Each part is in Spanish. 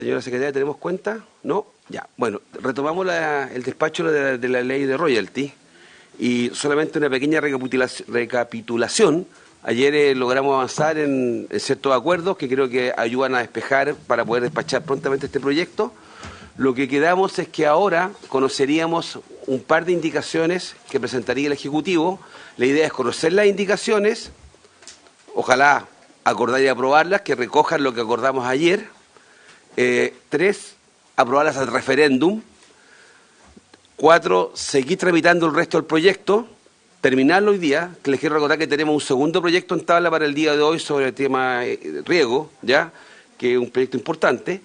Señora secretaria, ¿tenemos cuenta? ¿No? Ya. Bueno, retomamos el despacho de la ley de royalty y solamente una pequeña recapitulación. Ayer logramos avanzar en ciertos acuerdos que creo que ayudan a despejar para poder despachar prontamente este proyecto. Lo que quedamos es que ahora conoceríamos un par de indicaciones que presentaría el Ejecutivo. La idea es conocer las indicaciones, ojalá acordar y aprobarlas, que recojan lo que acordamos ayer. 3, aprobarlas al referéndum. 4, seguir tramitando el resto del proyecto, terminarlo hoy día, que les quiero recordar que tenemos un segundo proyecto en tabla para el día de hoy sobre el tema riego, ¿ya? Que es un proyecto importante.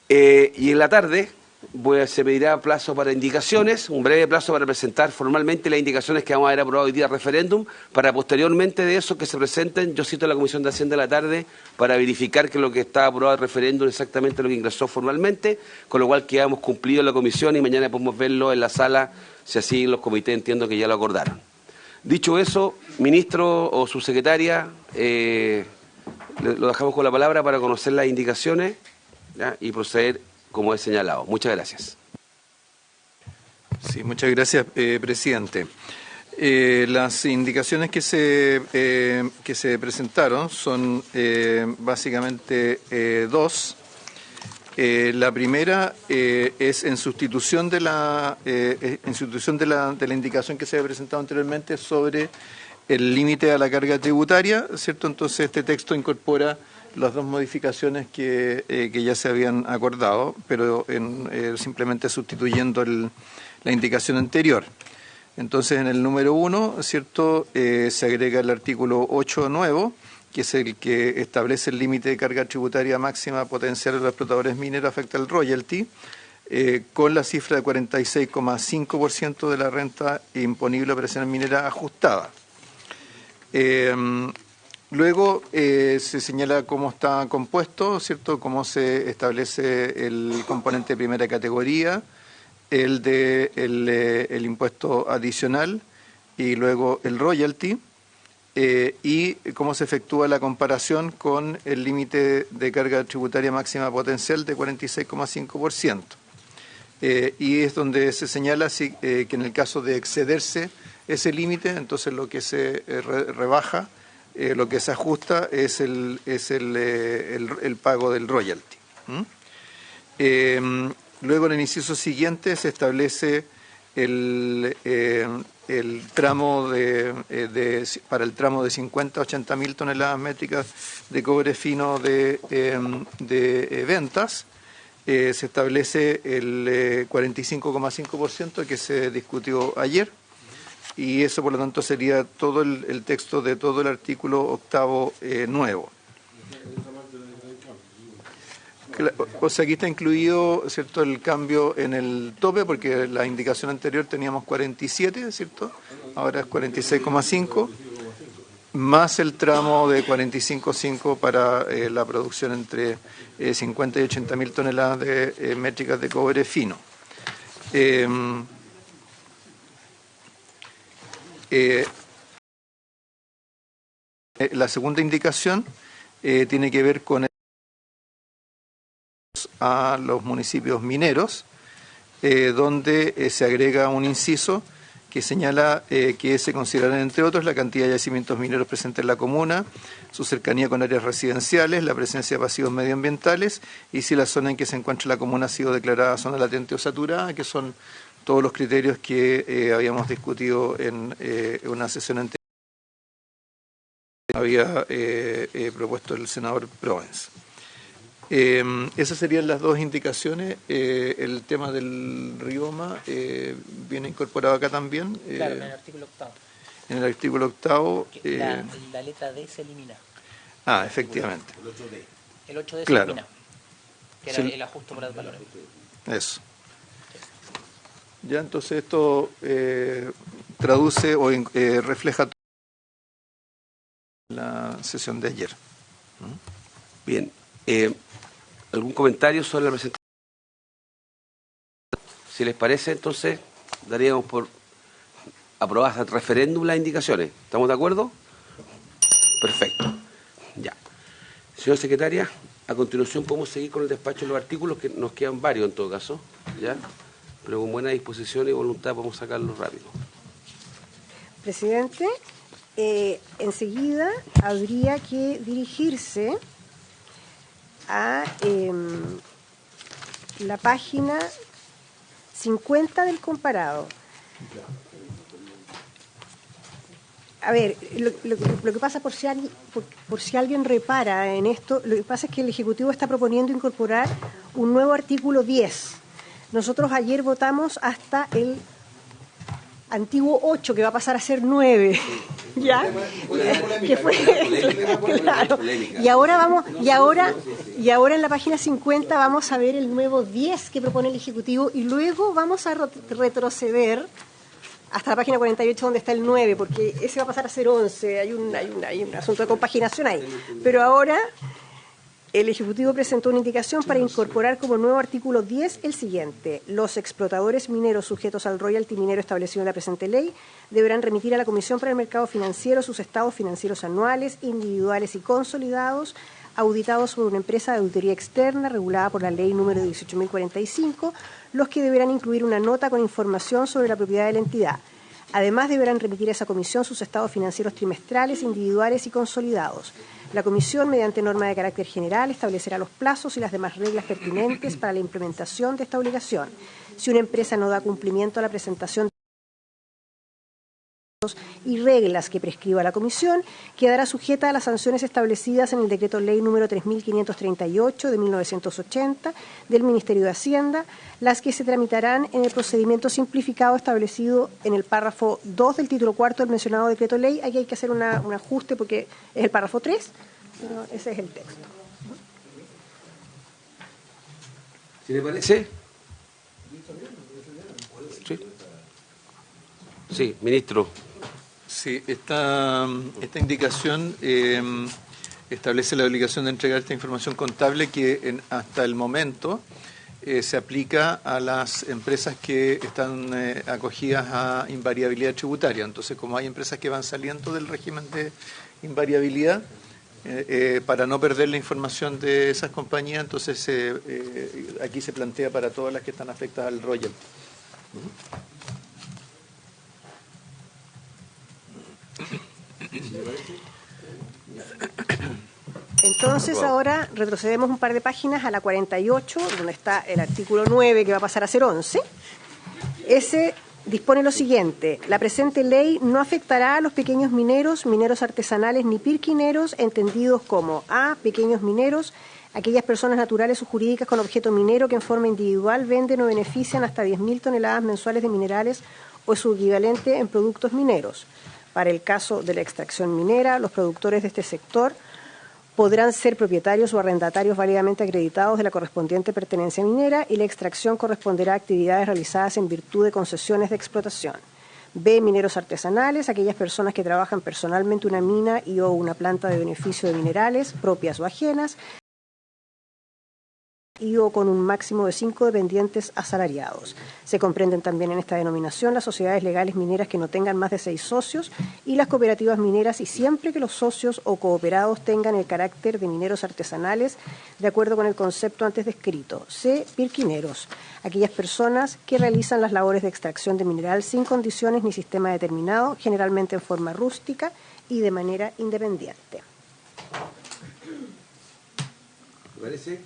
Y en la tarde se pedirá plazo para indicaciones, un breve plazo para presentar formalmente las indicaciones que vamos a haber aprobado hoy día al referéndum, para posteriormente de eso que se presenten, yo cito a la Comisión de Hacienda de la tarde para verificar que lo que está aprobado al referéndum es exactamente lo que ingresó formalmente, con lo cual quedamos cumplidos en la comisión y mañana podemos verlo en la sala, si así los comités entiendo que ya lo acordaron. Dicho eso, ministro o subsecretaria, lo dejamos con la palabra para conocer las indicaciones, ¿ya? Y proceder como he señalado. Muchas gracias. Sí, muchas gracias, presidente. Las indicaciones que se presentaron son básicamente dos. La primera es en sustitución de la indicación que se había presentado anteriormente sobre el límite a la carga tributaria, ¿cierto? Entonces este texto incorpora las dos modificaciones que ya se habían acordado, pero simplemente sustituyendo la indicación anterior. Entonces, en el número 1, ¿cierto? Se agrega el artículo 8 nuevo, que es el que establece el límite de carga tributaria máxima potencial de los explotadores mineros afecta al royalty, con la cifra de 46,5% de la renta imponible operacional minera ajustada. Luego se señala cómo está compuesto, ¿cierto? Cómo se establece el componente de primera categoría, el impuesto adicional y luego el royalty, y cómo se efectúa la comparación con el límite de carga tributaria máxima potencial de 46,5%. Y es donde se señala que en el caso de excederse ese límite, entonces lo que se rebaja, lo que se ajusta es el pago del royalty. Luego en el inciso siguiente se establece el tramo para el tramo de 50 a 80 mil toneladas métricas de cobre fino de ventas. Se establece el 45,5% que se discutió ayer. Y eso, por lo tanto, sería todo el texto de todo el artículo octavo nuevo. O sea, aquí está incluido, ¿cierto?, el cambio en el tope, porque la indicación anterior teníamos 47, ¿cierto? Ahora es 46,5, más el tramo de 45,5 para la producción entre 50 y 80 mil toneladas de métricas de cobre fino. La segunda indicación tiene que ver con a los municipios mineros, donde se agrega un inciso que señala que se considerarán, entre otros, la cantidad de yacimientos mineros presentes en la comuna, su cercanía con áreas residenciales, la presencia de pasivos medioambientales y si la zona en que se encuentra la comuna ha sido declarada zona latente o saturada, que son todos los criterios que habíamos discutido en una sesión anterior. Había propuesto el senador Provence. Esas serían las dos indicaciones. El tema del rioma viene incorporado acá también. Claro, en el artículo octavo. En el artículo octavo. La letra D se elimina. Ah, efectivamente. El 8D claro. se elimina, que era el ajuste por los valores. Eso. Ya, entonces esto traduce o refleja la sesión de ayer. Bien. ¿Algún comentario sobre la presentación? Si les parece, entonces daríamos por aprobadas al referéndum las indicaciones. ¿Estamos de acuerdo? Perfecto. Ya. Señora secretaria, A continuación podemos seguir con el despacho de los artículos, que nos quedan varios en todo caso, ¿ya? Pero con buena disposición y voluntad podemos sacarlos rápido. Presidente, enseguida habría que dirigirse a la página 50 del comparado. A ver, lo que pasa, por si alguien repara en esto, lo que pasa es que el Ejecutivo está proponiendo incorporar un nuevo artículo 10. Nosotros ayer votamos hasta el antiguo 8, que va a pasar a ser 9. ¿Ya? Que fue, claro. Y ahora en la página 50 vamos a ver el nuevo 10 que propone el Ejecutivo y luego vamos a retroceder hasta la página 48 donde está el 9, porque ese va a pasar a ser 11, hay un asunto de compaginación ahí. Pero ahora el Ejecutivo presentó una indicación para incorporar como nuevo artículo 10 el siguiente: los explotadores mineros sujetos al royalty minero establecido en la presente ley deberán remitir a la Comisión para el Mercado Financiero sus estados financieros anuales, individuales y consolidados, auditados por una empresa de auditoría externa regulada por la ley número 18.045, los que deberán incluir una nota con información sobre la propiedad de la entidad. Además, deberán remitir a esa comisión sus estados financieros trimestrales, individuales y consolidados. La comisión, mediante norma de carácter general, establecerá los plazos y las demás reglas pertinentes para la implementación de esta obligación. Si una empresa no da cumplimiento a la presentación y reglas que prescriba la Comisión, quedará sujeta a las sanciones establecidas en el Decreto Ley número 3.538 de 1980 del Ministerio de Hacienda, las que se tramitarán en el procedimiento simplificado establecido en el párrafo 2 del título cuarto del mencionado Decreto Ley. Aquí hay que hacer un ajuste porque es el párrafo 3, pero ese es el texto. ¿Sí le parece? Sí. Sí, ministro. Sí, esta indicación establece la obligación de entregar esta información contable que hasta el momento se aplica a las empresas que están acogidas a invariabilidad tributaria. Entonces, como hay empresas que van saliendo del régimen de invariabilidad, para no perder la información de esas compañías, entonces aquí se plantea para todas las que están afectadas al royalty. Entonces ahora retrocedemos un par de páginas a la 48, donde está el artículo 9 que va a pasar a ser 11. Ese dispone lo siguiente: la presente ley no afectará a los pequeños mineros, mineros artesanales ni pirquineros, entendidos como a pequeños mineros, aquellas personas naturales o jurídicas con objeto minero que en forma individual venden o benefician hasta 10.000 toneladas mensuales de minerales o su equivalente en productos mineros. Para el caso de la extracción minera, los productores de este sector podrán ser propietarios o arrendatarios válidamente acreditados de la correspondiente pertenencia minera y la extracción corresponderá a actividades realizadas en virtud de concesiones de explotación. B. Mineros artesanales, aquellas personas que trabajan personalmente una mina y o una planta de beneficio de minerales, propias o ajenas, y o con un máximo de 5 dependientes asalariados. Se comprenden también en esta denominación las sociedades legales mineras que no tengan más de 6 socios y las cooperativas mineras, y siempre que los socios o cooperados tengan el carácter de mineros artesanales, de acuerdo con el concepto antes descrito. C. Pirquineros, aquellas personas que realizan las labores de extracción de mineral sin condiciones ni sistema determinado, generalmente en forma rústica y de manera independiente. ¿Me parece?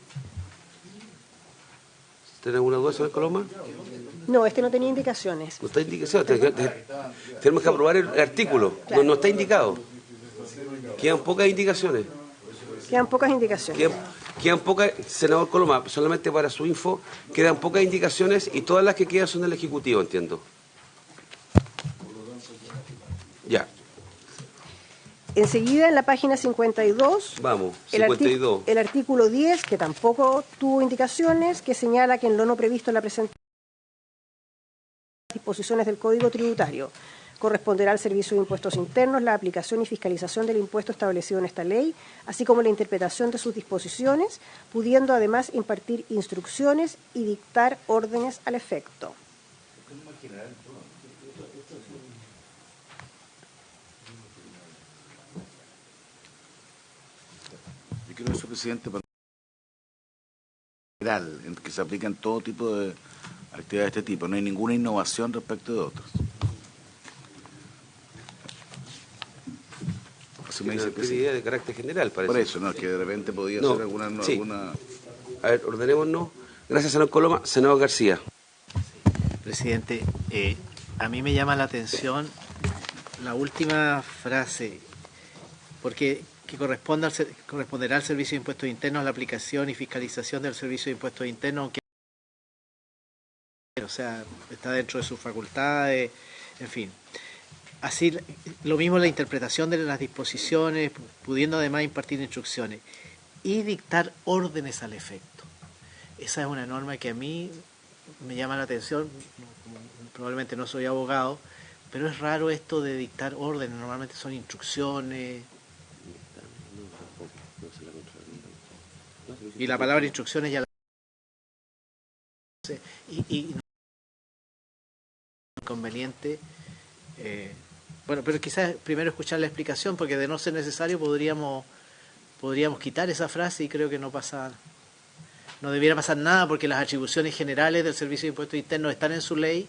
¿Tiene alguna duda, señor Coloma? No, este no tenía indicaciones. No está indicación. Tenemos que aprobar el artículo. Claro. No está indicado. Quedan pocas indicaciones. Quedan pocas indicaciones. Quedan pocas, senador Coloma, solamente para su info, quedan pocas indicaciones y todas las que quedan son del Ejecutivo, entiendo. Ya. Enseguida, en la página 52, vamos, 52. El artículo 10, que tampoco tuvo indicaciones, que señala que en lo no previsto en la presente disposiciones del Código Tributario corresponderá al Servicio de Impuestos Internos la aplicación y fiscalización del impuesto establecido en esta ley, así como la interpretación de sus disposiciones, pudiendo además impartir instrucciones y dictar órdenes al efecto. Yo quiero eso, presidente. general, en que se aplica en todo tipo de actividades de este tipo. No hay ninguna innovación respecto de otros. Así me dice el Una presidente. idea de carácter general, parece. Por eso, ¿no? Que de repente podía No, ser alguna... sí. alguna... A ver, ordenémonos. Gracias, senador Coloma. Senador García. Presidente, a mí me llama la atención la última frase, porque que corresponderá al Servicio de Impuestos Internos la aplicación y fiscalización del Servicio de Impuestos Internos, o sea, está dentro de sus facultades, en fin. Así, lo mismo la interpretación de las disposiciones, pudiendo además impartir instrucciones y dictar órdenes al efecto. Esa es una norma que a mí me llama la atención. Probablemente no soy abogado, pero es raro esto de dictar órdenes. Normalmente son instrucciones. Y la palabra instrucciones ya la... Y inconveniente. Bueno, pero quizás primero escuchar la explicación, porque de no ser necesario podríamos quitar esa frase y creo que no debiera pasar nada, porque las atribuciones generales del Servicio de Impuestos Internos están en su ley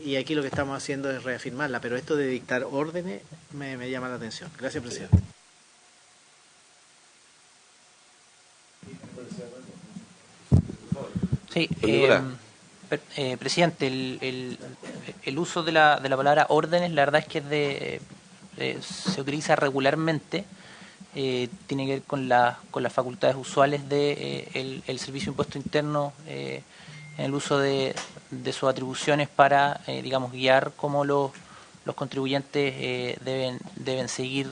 y aquí lo que estamos haciendo es reafirmarla, pero esto de dictar órdenes me llama la atención. Gracias, presidente. Sí, presidente, el uso de la palabra órdenes, la verdad es que se utiliza regularmente, tiene que ver con las facultades usuales del Servicio de Impuesto Interno en el uso de sus atribuciones para, digamos, guiar cómo los contribuyentes deben seguir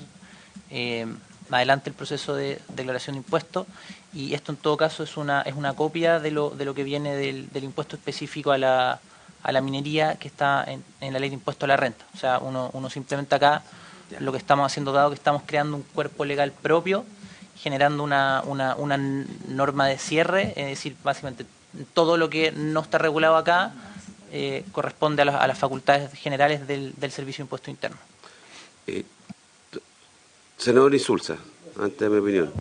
adelante el proceso de declaración de impuestos, y esto en todo caso es una copia de lo que viene del impuesto específico a la minería que está en la ley de impuesto a la renta. O sea, uno simplemente acá lo que estamos haciendo, dado que estamos creando un cuerpo legal propio, generando una norma de cierre, es decir, básicamente todo lo que no está regulado acá corresponde a las facultades generales del Servicio de Impuesto Interno. Senador Insulza, antes de mi opinión.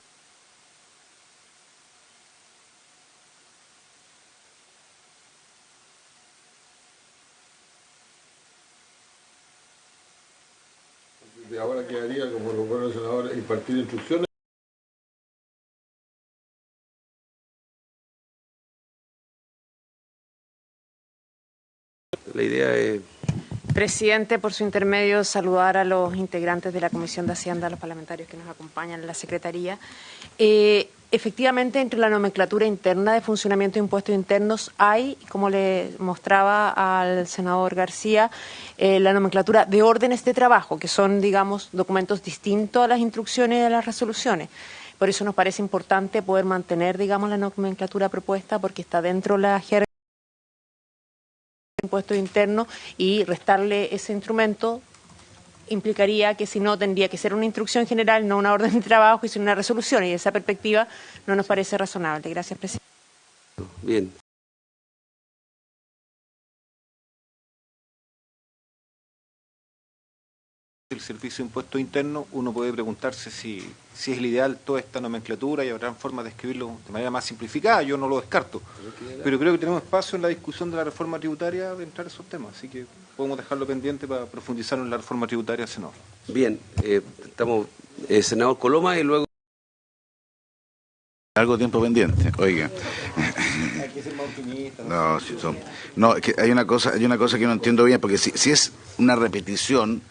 De ahora quedaría, como lo bueno el senador, impartir instrucciones. La idea es... Presidente, por su intermedio, saludar a los integrantes de la Comisión de Hacienda, a los parlamentarios que nos acompañan en la Secretaría. Efectivamente, entre la nomenclatura interna de funcionamiento de impuestos internos hay, como le mostraba al senador García, la nomenclatura de órdenes de trabajo, que son, digamos, documentos distintos a las instrucciones y a las resoluciones. Por eso nos parece importante poder mantener, digamos, la nomenclatura propuesta, porque está dentro de la jerarquía de impuestos internos, y restarle ese instrumento implicaría que, si no, tendría que ser una instrucción general, no una orden de trabajo, y sin una resolución, y de esa perspectiva no nos parece razonable. Gracias, presidente. Bien. El Servicio de Impuestos Internos, uno puede preguntarse si es el ideal toda esta nomenclatura y habrá formas de escribirlo de manera más simplificada. Yo no lo descarto, pero creo que tenemos espacio en la discusión de la reforma tributaria de entrar a esos temas, así que podemos dejarlo pendiente para profundizar en la reforma tributaria, senador. Bien, estamos, senador Coloma, y luego... Algo de tiempo pendiente, oiga. Hay que ser más optimista. No, sí, no, es que hay una cosa que no entiendo bien, porque si es una repetición,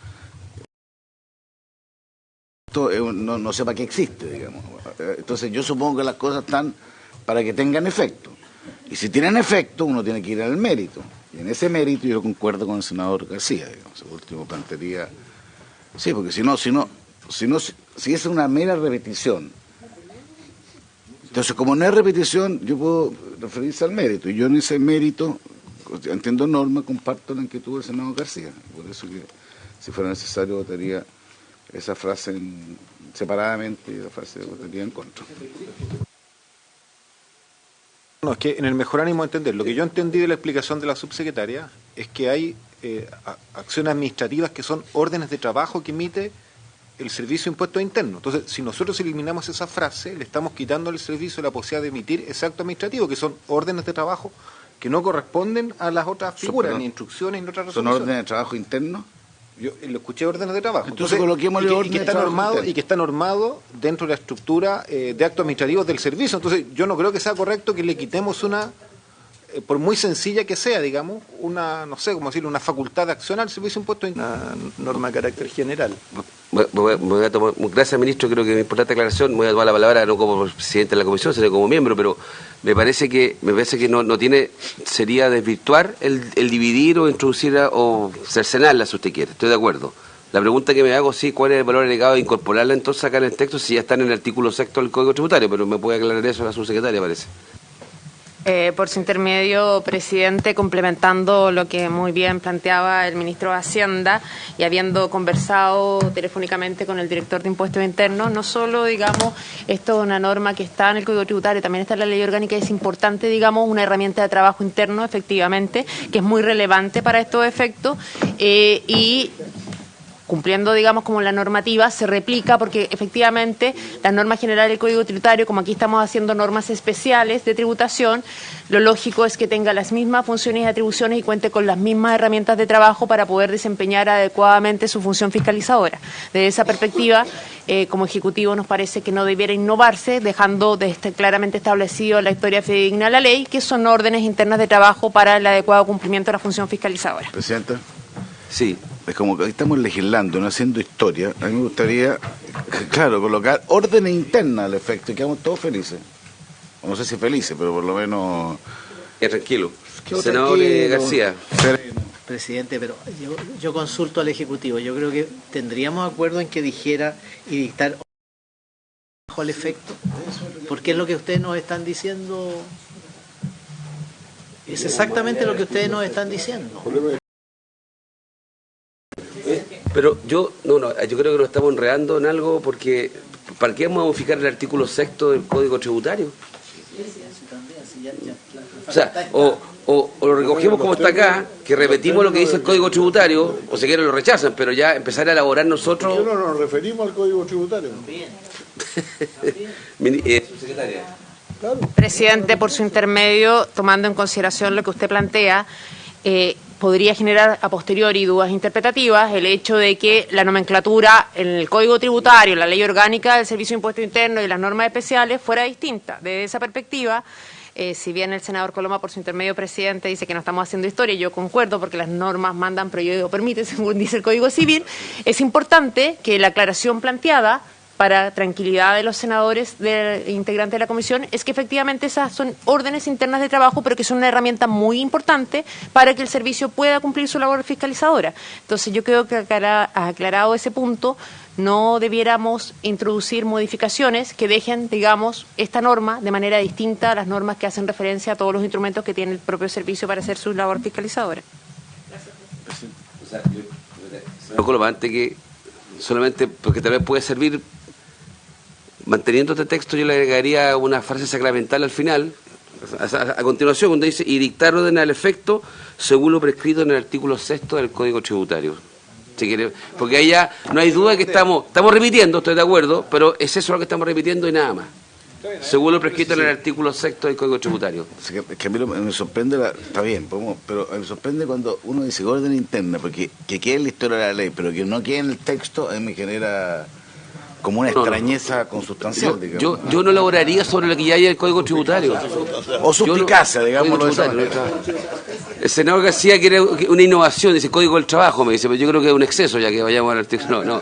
no sé para qué existe, digamos. Entonces yo supongo que las cosas están para que tengan efecto. Y si tienen efecto, uno tiene que ir al mérito. Y en ese mérito yo concuerdo con el senador García, digamos. El último plantearía... Sí, porque si es una mera repetición, entonces como no es repetición, yo puedo referirse al mérito. Y yo en ese mérito, entiendo norma, comparto la inquietud del senador García. Por eso que, si fuera necesario, votaría esa frase separadamente y la frase votaría en contra. No, es que en el mejor ánimo de entender, lo que yo entendí de la explicación de la subsecretaria es que hay acciones administrativas que son órdenes de trabajo que emite el servicio de impuestos internos. Entonces, si nosotros eliminamos esa frase, le estamos quitando al servicio la posibilidad de emitir ese acto administrativo, que son órdenes de trabajo que no corresponden a las otras figuras, ni instrucciones, ni otras resoluciones. ¿Son órdenes de trabajo internos? Yo lo escuché órdenes de trabajo. Entonces coloquémosle órdenes que está de trabajo normado interno. y que está normado dentro de la estructura de actos administrativos del servicio. Entonces, yo no creo que sea correcto que le quitemos una, por muy sencilla que sea, digamos, una, no sé cómo decirlo, una facultad de acción al servicio de impuestos internos. Una norma de carácter general. Voy a tomar, gracias, ministro, creo que es una importante aclaración. Voy a tomar la palabra no como presidente de la comisión, sino como miembro, pero me parece que no tiene, sería desvirtuar el dividir o introducir o cercenarla, si usted quiere. Estoy de acuerdo. La pregunta que me hago, sí, ¿cuál es el valor agregado de incorporarla entonces acá en el texto si ya está en el artículo 6 del Código Tributario? Pero me puede aclarar eso la subsecretaria, parece. Por su intermedio, presidente, complementando lo que muy bien planteaba el ministro de Hacienda y habiendo conversado telefónicamente con el director de Impuestos Internos, no solo, digamos, esto es una norma que está en el Código Tributario, también está en la Ley Orgánica, es importante, digamos, una herramienta de trabajo interno, efectivamente, que es muy relevante para estos efectos y cumpliendo, digamos, como la normativa, se replica porque efectivamente la norma general del Código Tributario, como aquí estamos haciendo normas especiales de tributación, lo lógico es que tenga las mismas funciones y atribuciones y cuente con las mismas herramientas de trabajo para poder desempeñar adecuadamente su función fiscalizadora. Desde esa perspectiva, como Ejecutivo nos parece que no debiera innovarse, dejando claramente establecido en la historia fidedigna de la ley, que son órdenes internas de trabajo para el adecuado cumplimiento de la función fiscalizadora. Presidenta. Sí. Es como que estamos legislando, no haciendo historia. A mí me gustaría, claro, colocar órdenes internas al efecto y quedamos todos felices. No sé si felices, pero por lo menos... Tranquilo. Quedo Senador tranquilo, García. sereno. Presidente, pero yo consulto al Ejecutivo. Yo creo que tendríamos acuerdo en que dijera y dictar bajo el efecto. Porque es lo que ustedes nos están diciendo. Es exactamente lo que ustedes nos están diciendo. Pero yo creo que nos estamos enredando en algo porque ¿para qué vamos a modificar el artículo 6 del Código Tributario? O sea, o lo recogemos como está acá, que repetimos lo que dice el Código Tributario, o si quieren lo rechazan, pero ya empezar a elaborar nosotros... ¿Por qué no nos referimos al Código Tributario? Subsecretaria. Claro. Presidente, por su intermedio, tomando en consideración lo que usted plantea, podría generar a posteriori dudas interpretativas el hecho de que la nomenclatura en el Código Tributario, la Ley Orgánica del Servicio de Impuestos Internos y las normas especiales fuera distinta. Desde esa perspectiva, si bien el senador Coloma, por su intermedio, presidente, dice que no estamos haciendo historia, yo concuerdo porque las normas mandan, pero yo digo permite, según dice el Código Civil, es importante que la aclaración planteada para tranquilidad de los senadores integrantes de la comisión, es que efectivamente esas son órdenes internas de trabajo, pero que son una herramienta muy importante para que el servicio pueda cumplir su labor fiscalizadora. Entonces yo creo que aclarado ese punto, no debiéramos introducir modificaciones que dejen, digamos, esta norma de manera distinta a las normas que hacen referencia a todos los instrumentos que tiene el propio servicio para hacer su labor fiscalizadora. Antes que solamente, porque tal vez puede servir. Manteniendo este texto, yo le agregaría una frase sacramental al final, a continuación, donde dice, y dictar orden al efecto, según lo prescrito en el artículo 6 del Código Tributario. Si quiere, porque ahí ya no hay duda que estamos repitiendo, estoy de acuerdo, pero es eso lo que estamos repitiendo y nada más. Según lo prescrito en el artículo 6 del Código Tributario. Es que a mí me sorprende, está bien, pero me sorprende cuando uno dice orden interna, porque que quede en la historia de la ley, pero que no quede en el texto, a mí me genera como una extrañeza consustancial, digamos. Yo no elaboraría sobre lo que ya hay en el Código Tributario. O suspicacia, digámoslo de esa manera. El senador García quiere una innovación, dice Código del Trabajo, me dice, pero yo creo que es un exceso ya que vayamos al texto. No,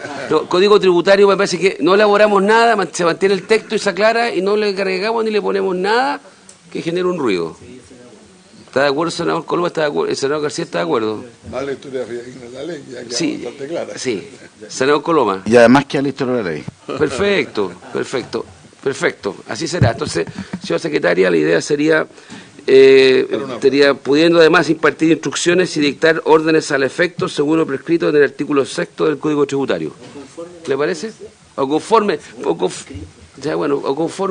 Código Tributario me parece que no elaboramos nada, se mantiene el texto y se aclara y no le agregamos ni le ponemos nada que genere un ruido. ¿Está de acuerdo el senador Coloma? ¿Está de acuerdo? ¿El senador García está de acuerdo? Más lectura de la ley, ya queda Sí, bastante clara. sí. Senador Coloma. Y además que a la historia de la ley. Perfecto. Así será. Entonces, señora secretaria, la idea sería, pudiendo además impartir instrucciones y dictar órdenes al efecto según lo prescrito en el artículo 6 del Código Tributario. ¿Le parece? O conforme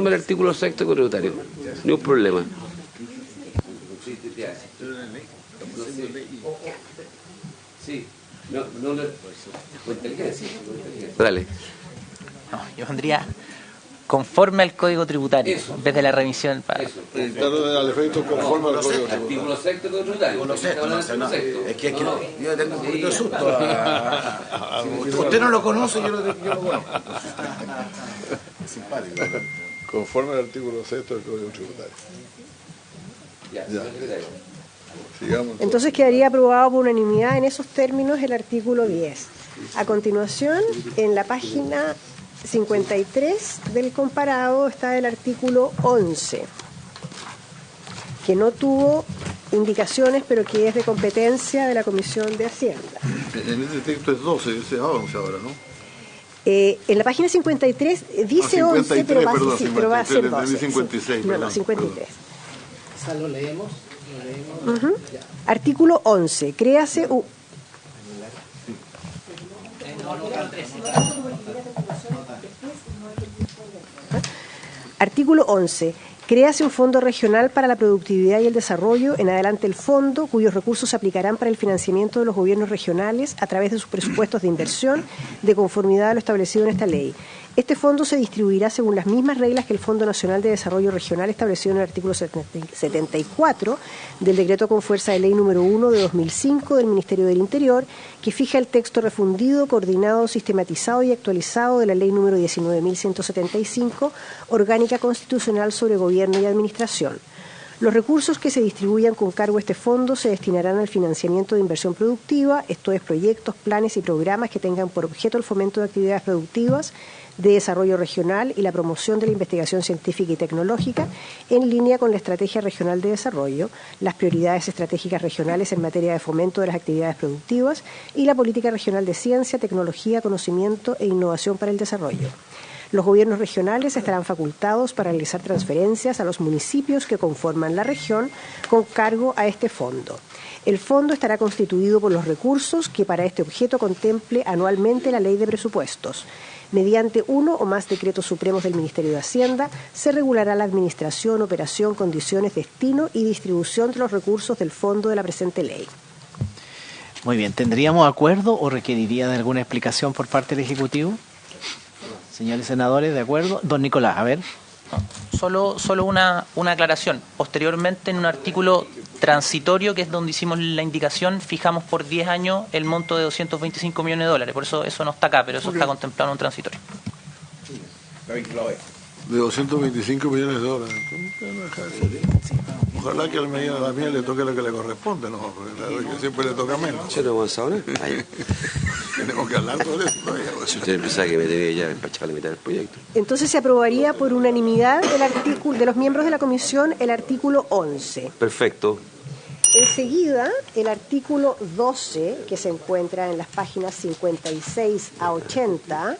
al artículo 6 del Código Tributario. Ni un problema. Sí. Dale. No, yo pondría conforme al Código Tributario, en vez de la remisión. Claro, al efecto conforme al Código Tributario. Artículo sexto del Código Tributario. Es que yo tengo un poquito de susto. Usted no lo conoce, yo lo conozco. Simpático. Conforme al artículo 6 del Código Tributario. Ya. Sigamos. Entonces quedaría aprobado por unanimidad en esos términos el artículo 10. A continuación, en la página 53 del comparado está el artículo 11, que no tuvo indicaciones, pero que es de competencia de la Comisión de Hacienda. En este texto es 12, dice 11 ahora, ¿no? En la página 53 dice 11, pero va a ser 12. 56, No, 53. Quizás lo leemos. Artículo 11. Créase un... Artículo 11. Créase un fondo regional para la productividad y el desarrollo. En adelante el fondo, cuyos recursos se aplicarán para el financiamiento de los gobiernos regionales a través de sus presupuestos de inversión, de conformidad a lo establecido en esta ley. Este fondo se distribuirá según las mismas reglas que el Fondo Nacional de Desarrollo Regional establecido en el artículo 74 del Decreto con fuerza de ley número 1 de 2005 del Ministerio del Interior, que fija el texto refundido, coordinado, sistematizado y actualizado de la ley número 19.175, Orgánica Constitucional sobre Gobierno y Administración. Los recursos que se distribuyan con cargo a este fondo se destinarán al financiamiento de inversión productiva, esto es, proyectos, planes y programas que tengan por objeto el fomento de actividades productivas, de desarrollo regional y la promoción de la investigación científica y tecnológica en línea con la Estrategia Regional de Desarrollo, las prioridades estratégicas regionales en materia de fomento de las actividades productivas y la Política Regional de Ciencia, Tecnología, Conocimiento e Innovación para el Desarrollo. Los gobiernos regionales estarán facultados para realizar transferencias a los municipios que conforman la región con cargo a este fondo. El fondo estará constituido por los recursos que para este objeto contemple anualmente la Ley de Presupuestos. Mediante uno o más decretos supremos del Ministerio de Hacienda, se regulará la administración, operación, condiciones, destino y distribución de los recursos del fondo de la presente ley. Muy bien, ¿tendríamos acuerdo o requeriría de alguna explicación por parte del Ejecutivo? Señores senadores, ¿de acuerdo? Don Nicolás, a ver. Solo una aclaración. Posteriormente, en un artículo transitorio, que es donde hicimos la indicación, fijamos por 10 años el monto de 225 millones de dólares. Por eso no está acá, pero eso está contemplado en un transitorio. De 225 millones de dólares. Ojalá que al medida de la mía le toque lo que le corresponde, ¿no? Porque que siempre le toca menos. ¿Se lo avanzado, no? Tenemos que hablar sobre eso todavía. Si usted pensaba que me debía ya empachar la mitad del proyecto. Entonces se aprobaría por unanimidad el artículo de los miembros de la comisión el artículo 11. Perfecto. Enseguida, el artículo 12, que se encuentra en las páginas 56 a 80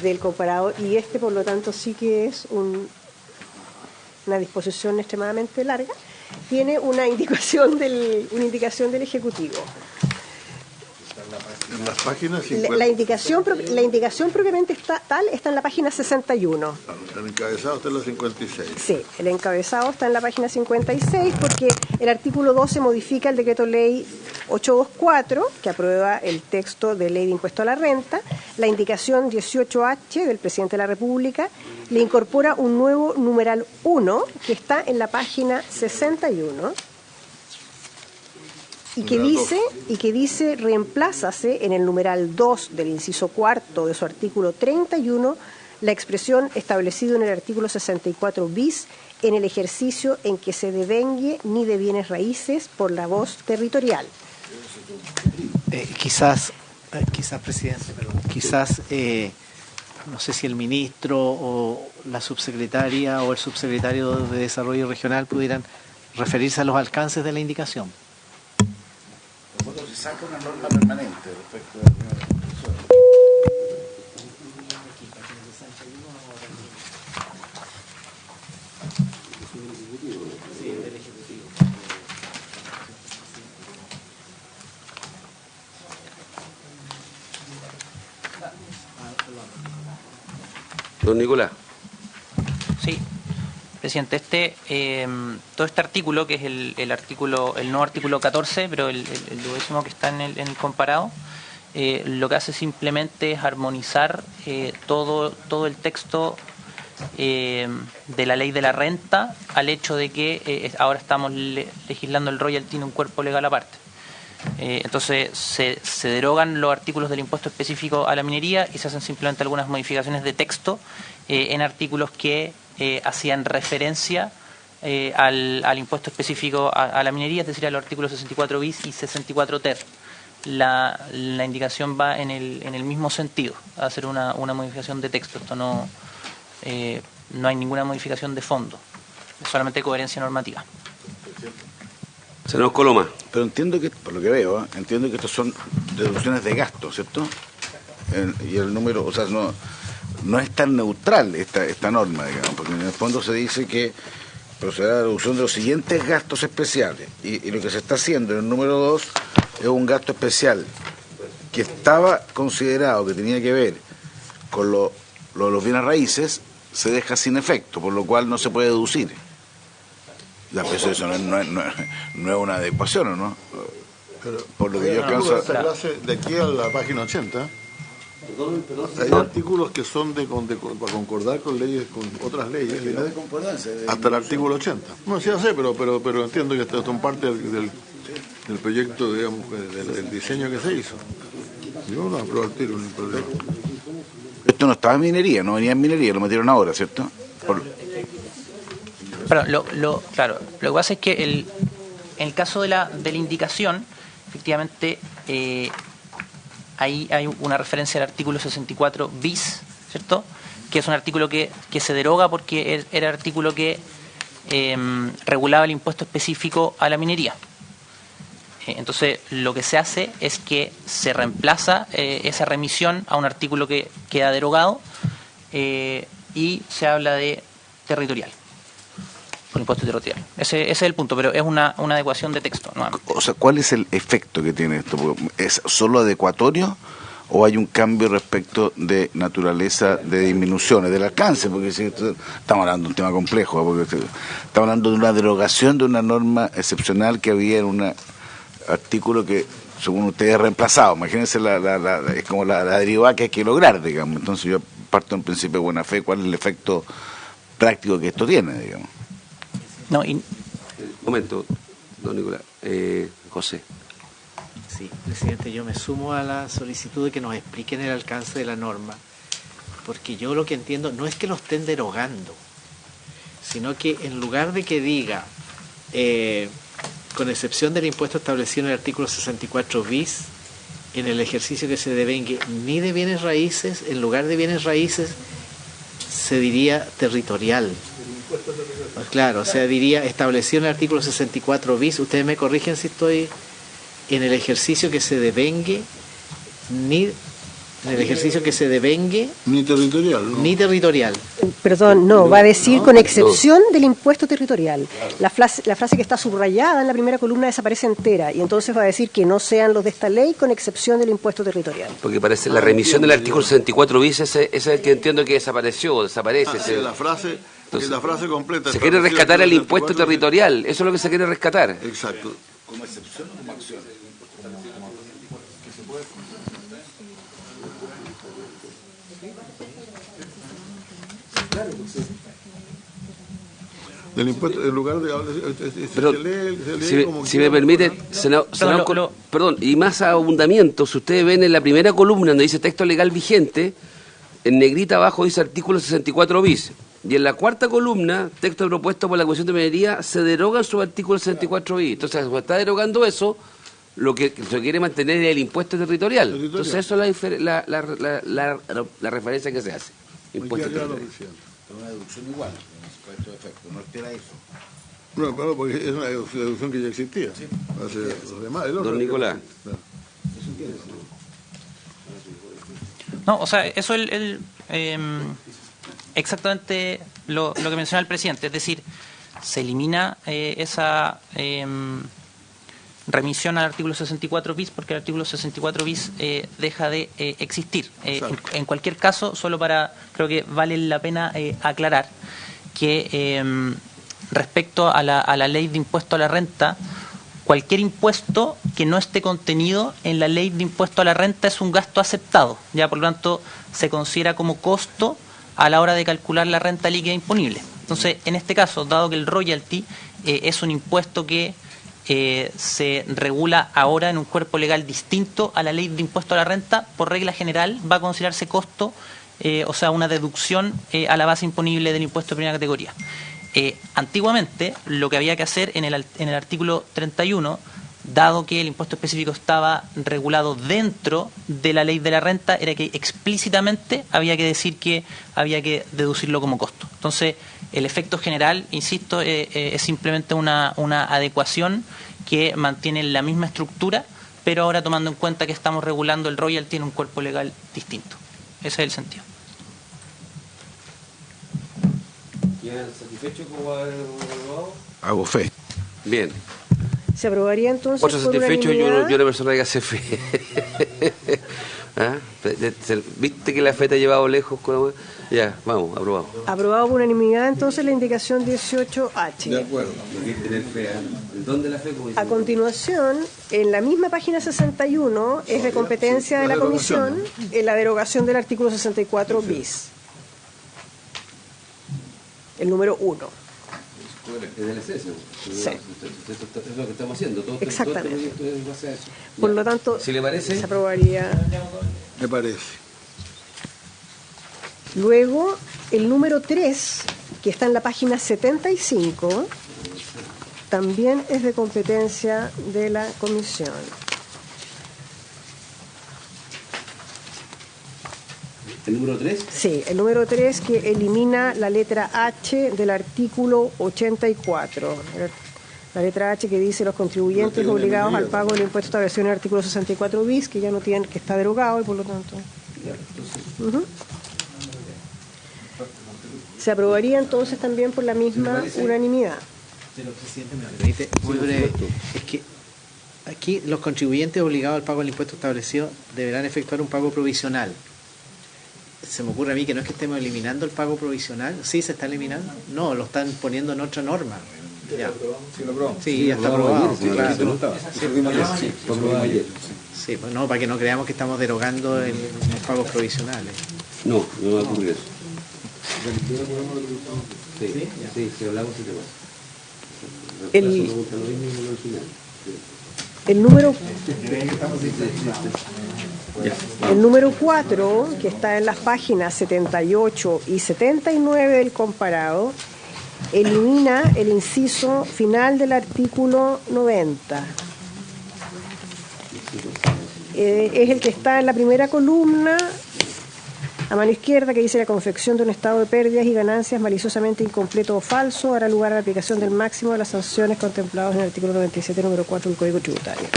del comparado, y por lo tanto sí que es una disposición extremadamente larga, tiene una indicación del Ejecutivo. En las páginas 50. La indicación propiamente tal está en la página 61. El encabezado está en la 56. Sí, el encabezado está en la página 56 porque el artículo 12 modifica el decreto ley 824, que aprueba el texto de ley de impuesto a la renta. La indicación 18H del presidente de la República le incorpora un nuevo numeral 1 que está en la página 61. Y que dice reemplázase en el numeral 2 del inciso cuarto de su artículo 31 la expresión establecido en el artículo 64 bis en el ejercicio en que se devengue ni de bienes raíces por la voz territorial. Quizás, presidente, no sé si el ministro o la subsecretaria o el subsecretario de Desarrollo Regional pudieran referirse a los alcances de la indicación. Se saca una norma permanente respecto de la primera disposición. Don Nicolás. Sí, presidente, todo este artículo, que es el nuevo artículo 14, pero el 12º que está en el comparado, lo que hace simplemente es armonizar todo el texto de la ley de la renta al hecho de que ahora estamos legislando el royalty en un cuerpo legal aparte. Entonces se derogan los artículos del impuesto específico a la minería y se hacen simplemente algunas modificaciones de texto en artículos que hacían referencia al impuesto específico a la minería, es decir, a los artículos 64 bis y 64 ter. La indicación va en el mismo sentido, a hacer una modificación de texto. Esto no hay ninguna modificación de fondo, es solamente coherencia normativa. Senador Coloma. Pero entiendo que, por lo que veo, entiendo que estas son deducciones de gasto, ¿cierto? Y el número, o sea, no es tan neutral esta norma, digamos, porque en el fondo se dice que procederá a la deducción de los siguientes gastos especiales. Y lo que se está haciendo en el número 2 es un gasto especial que estaba considerado que tenía que ver con los bienes raíces, se deja sin efecto, por lo cual no se puede deducir. Ya, pues eso no es una adecuación, ¿o no? Pero, por lo que yo alcanzo... Esta clase, de aquí a la página 80, hay artículos que son para concordar con leyes, con otras leyes, digamos, hasta el artículo 80. No, sí, ya sé, pero entiendo que esto son parte del proyecto, digamos, del diseño que se hizo. Yo no apruebo el tiro, ni problema. Esto no estaba en minería, no venía en minería, lo metieron ahora, ¿cierto? Pero claro, lo que pasa es que en el caso de la indicación, efectivamente, ahí hay una referencia al artículo 64 bis, ¿cierto? Que es un artículo que se deroga porque era el artículo que regulaba el impuesto específico a la minería. Entonces, lo que se hace es que se reemplaza esa remisión a un artículo que queda derogado y se habla de territorial. Por impuesto territorial. Ese es el punto, pero es una adecuación de texto. O sea, ¿cuál es el efecto que tiene esto? ¿Es solo adecuatorio o hay un cambio respecto de naturaleza de disminuciones, del alcance? Porque si estamos hablando de un tema complejo, porque estamos hablando de una derogación de una norma excepcional que había en un artículo que, según ustedes, es reemplazado. Imagínense, es como la derivada que hay que lograr, digamos. Entonces yo parto en principio de buena fe, ¿cuál es el efecto práctico que esto tiene, digamos? Un momento, don Nicolás. José. Sí, presidente, yo me sumo a la solicitud de que nos expliquen el alcance de la norma, porque yo lo que entiendo no es que lo estén derogando, sino que en lugar de que diga, con excepción del impuesto establecido en el artículo 64 bis, en el ejercicio que se devengue ni de bienes raíces, en lugar de bienes raíces se diría territorial. Claro, o sea, diría establecido en el artículo 64 bis, ustedes me corrigen si estoy en el ejercicio que se devengue, ni territorial, ¿no? Ni territorial. Perdón, no, va a decir con excepción del impuesto territorial. La frase que está subrayada en la primera columna desaparece entera y entonces va a decir que no sean los de esta ley con excepción del impuesto territorial. Porque parece la remisión del artículo 64 bis es el que entiendo que desaparece. Sí, la frase completa. Se quiere rescatar el impuesto territorial, eso es lo que se quiere rescatar. Exacto. ¿Como excepción o como acción? Del impuesto, en lugar de... Si me permite, senador, perdón, y más abundamiento, si ustedes ven en la primera columna donde dice texto legal vigente, en negrita abajo dice artículo 64 bis. Y en la cuarta columna, texto propuesto por la Comisión de Minería, se deroga su artículo 64 bis. Entonces, cuando está derogando eso, lo que se quiere mantener es el impuesto territorial. Entonces, eso es la referencia que se hace. Impuesto territorial. Una deducción igual, con estos efectos, no espera eso. No, claro, porque es una deducción que ya existía. Sí. Hace los demás, don Nicolás. No, o sea, eso exactamente lo que menciona el presidente, es decir, se elimina esa remisión al artículo 64 bis porque el artículo 64 bis deja de existir. En cualquier caso, creo que vale la pena aclarar que respecto a la ley de impuesto a la renta, cualquier impuesto que no esté contenido en la ley de impuesto a la renta es un gasto aceptado, ya por lo tanto se considera como costo a la hora de calcular la renta líquida imponible. Entonces, en este caso, dado que el royalty es un impuesto que se regula ahora en un cuerpo legal distinto a la ley de impuesto a la renta, por regla general va a considerarse costo, o sea, una deducción a la base imponible del impuesto de primera categoría. Antiguamente, lo que había que hacer en el artículo 31, dado que el impuesto específico estaba regulado dentro de la ley de la renta, era que explícitamente había que decir que había que deducirlo como costo. Entonces, el efecto general, insisto, es simplemente una adecuación que mantiene la misma estructura, pero ahora tomando en cuenta que estamos regulando el royalty en un cuerpo legal distinto. Ese es el sentido. ¿Ya satisfecho con lo aprobado? Hago fe. Bien. ¿Se aprobaría entonces Por por satisfecho, unanimidad? yo una persona que hace fe. ¿Ah? ¿Viste que la fe te ha llevado lejos? Ya, vamos, aprobado. Aprobado por unanimidad entonces la indicación 18H. De acuerdo. ¿Dónde la fe? A continuación, en la misma página 61, es de competencia de la Comisión en la derogación del artículo 64 bis. El número 1. Es del exceso. Sí. Es lo que estamos haciendo. Todo Exactamente. este proyecto es base a eso. Por lo tanto, Si le parece, se aprobaría. Me parece. Luego, el número 3, que está en la página 75, también es de competencia de la Comisión. ¿el número 3? Sí, el número 3 que elimina la letra H del artículo 84. La letra H que dice los contribuyentes obligados al pago del impuesto establecido en el artículo 64 bis, que ya no tienen, que está derogado y por lo tanto. Se aprobaría entonces también por la misma unanimidad. Señor presidente, me permite, muy breve. Es que aquí los contribuyentes obligados al pago del impuesto establecido deberán efectuar un pago provisional. Se me ocurre a mí que no es que estemos eliminando el pago provisional. ¿Sí se está eliminando? No, lo están poniendo en otra norma. Ya. Sí, ya está aprobado. Sí, pues no, para que no creamos que estamos derogando los pagos provisionales. No, no va a ocurrir eso. Sí, hablamos de tema. El número 4, que está en las páginas 78 y 79 del comparado, elimina el inciso final del artículo 90. Es el que está en la primera columna, a mano izquierda, que dice la confección de un estado de pérdidas y ganancias maliciosamente incompleto o falso dará lugar a la aplicación del máximo de las sanciones contempladas en el artículo 97, número 4 del Código Tributario.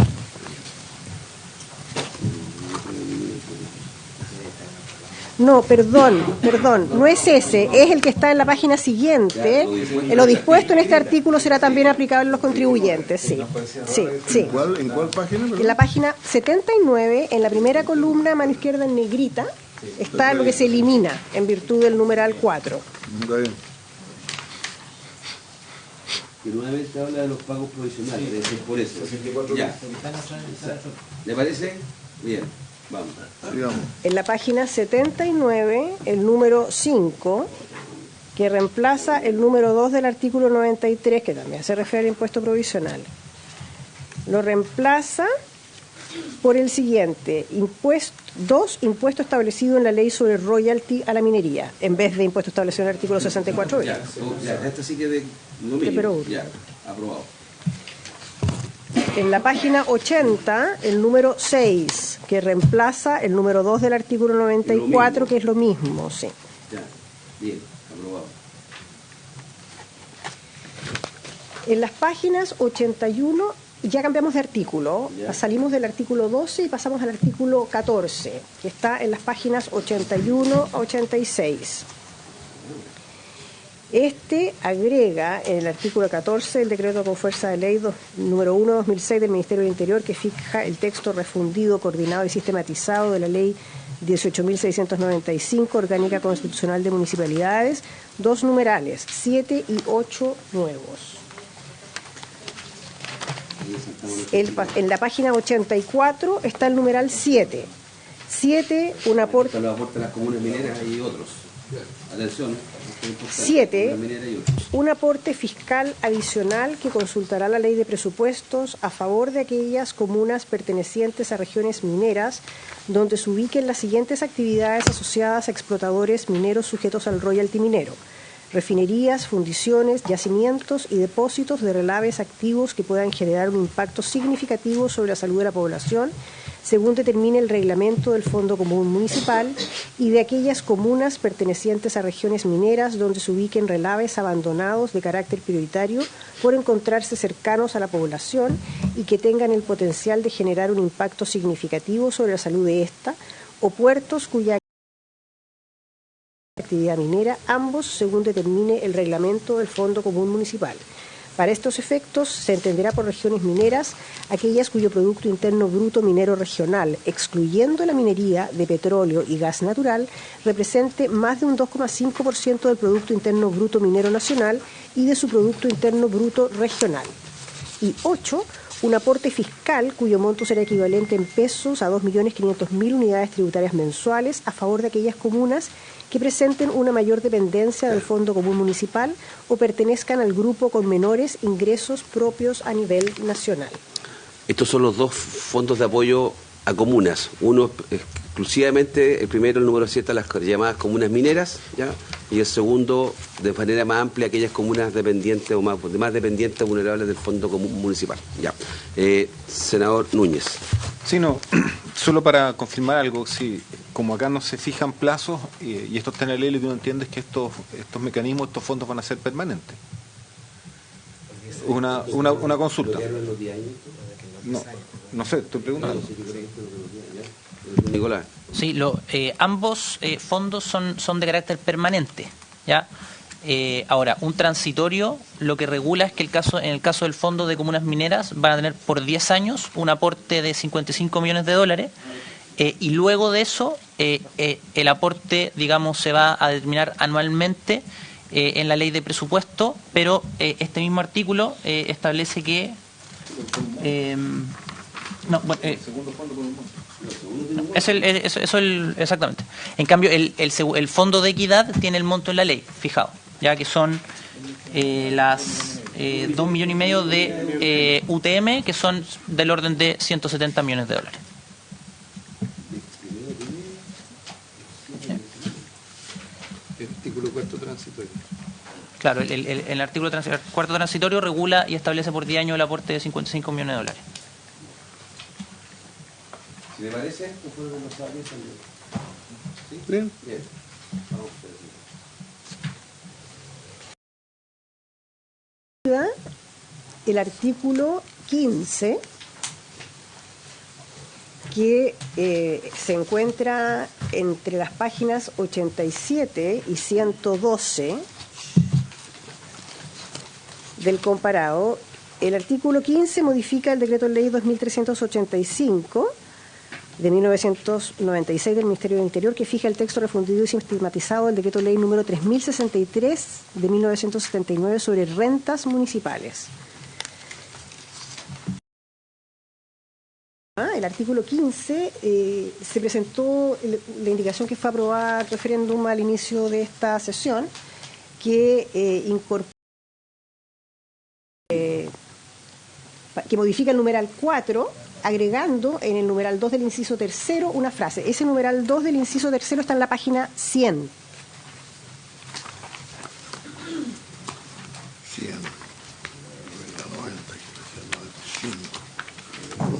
No, perdón, no es ese, es el que está en la página siguiente. Lo dispuesto en este artículo será también aplicable a los contribuyentes, sí. ¿En cuál página? En la página 79, en la primera columna, a mano izquierda en negrita, está lo que se elimina en virtud del numeral 4. Está bien. Que nuevamente habla de los pagos provisionales, debe ser por eso. Ya. ¿Le parece? Bien, vamos. Digamos. En la página 79, el número 5, que reemplaza el número 2 del artículo 93, que también se refiere al impuesto provisional. Lo reemplaza por el siguiente: impuesto establecido en la ley sobre royalty a la minería, en vez de impuesto establecido en el artículo 64. Ya, esta sí que de lo mínimo. Ya, aprobado. En la página 80, el número 6, que reemplaza el número 2 del artículo 94, que es lo mismo, sí. Ya, bien, aprobado. En las páginas 81, ya cambiamos de artículo, salimos del artículo 12 y pasamos al artículo 14, que está en las páginas 81 a 86. Este agrega en el artículo 14 el decreto con fuerza de ley número 1/2006 del Ministerio del Interior, que fija el texto refundido, coordinado y sistematizado de la ley 18.695, orgánica constitucional de municipalidades, 2 numerales, 7 y 8 nuevos. En la página 84 está el numeral 7. 7, un aporte... Los aportes de las comunas mineras y otros. Atención. 7. Un aporte fiscal adicional que consultará la ley de presupuestos a favor de aquellas comunas pertenecientes a regiones mineras donde se ubiquen las siguientes actividades asociadas a explotadores mineros sujetos al royalty minero: refinerías, fundiciones, yacimientos y depósitos de relaves activos que puedan generar un impacto significativo sobre la salud de la población, según determine el reglamento del Fondo Común Municipal, y de aquellas comunas pertenecientes a regiones mineras donde se ubiquen relaves abandonados de carácter prioritario por encontrarse cercanos a la población y que tengan el potencial de generar un impacto significativo sobre la salud de ésta, o puertos cuya actividad minera, ambos según determine el reglamento del Fondo Común Municipal. Para estos efectos se entenderá por regiones mineras aquellas cuyo Producto Interno Bruto minero regional, excluyendo la minería de petróleo y gas natural, represente más de un 2,5% del Producto Interno Bruto minero nacional y de su Producto Interno Bruto regional. Y 8. Un aporte fiscal cuyo monto será equivalente en pesos a 2.500.000 unidades tributarias mensuales a favor de aquellas comunas que presenten una mayor dependencia del Fondo Común Municipal o pertenezcan al grupo con menores ingresos propios a nivel nacional. Estos son los dos fondos de apoyo a comunas. Uno exclusivamente, el primero, el número 7, a las llamadas comunas mineras, ¿ya? Y el segundo, de manera más amplia, aquellas comunas dependientes o más dependientes vulnerables del Fondo Común Municipal. Ya. Senador Núñez. Sí, no, solo para confirmar algo, sí, como acá no se fijan plazos, y esto está en la ley, lo que uno entiende es que estos mecanismos, estos fondos van a ser permanentes. Una consulta. No sé, estoy preguntando. Nicolás. Sí, ambos fondos son de carácter permanente, ¿ya? Ahora, un transitorio lo que regula es que en el caso del Fondo de Comunas Mineras van a tener por 10 años un aporte de $55 millones, y luego de eso el aporte, digamos, se va a determinar anualmente en la ley de presupuesto, pero este mismo artículo establece que... exactamente. En cambio, el Fondo de Equidad tiene el monto en la ley fijado, ya que son las 2,5 millones de UTM, que son del orden de $170 millones. El artículo cuarto transitorio. Claro, el artículo cuarto transitorio regula y establece por 10 años el aporte de $55 millones. ¿Si le parece? ¿Sí? Bien. Bien. Vamos. El artículo 15, que se encuentra entre las páginas 87 y 112 del comparado. El artículo 15 modifica el decreto ley 2385 de 1996 del Ministerio del Interior, que fija el texto refundido y sistematizado del decreto ley número 3063 de 1979 sobre rentas municipales. El artículo 15 se presentó la indicación que fue aprobada el referéndum al inicio de esta sesión, que incorpora que modifica el numeral 4, agregando en el numeral 2 del inciso tercero una frase. Ese numeral 2 del inciso tercero está en la página 100. 100.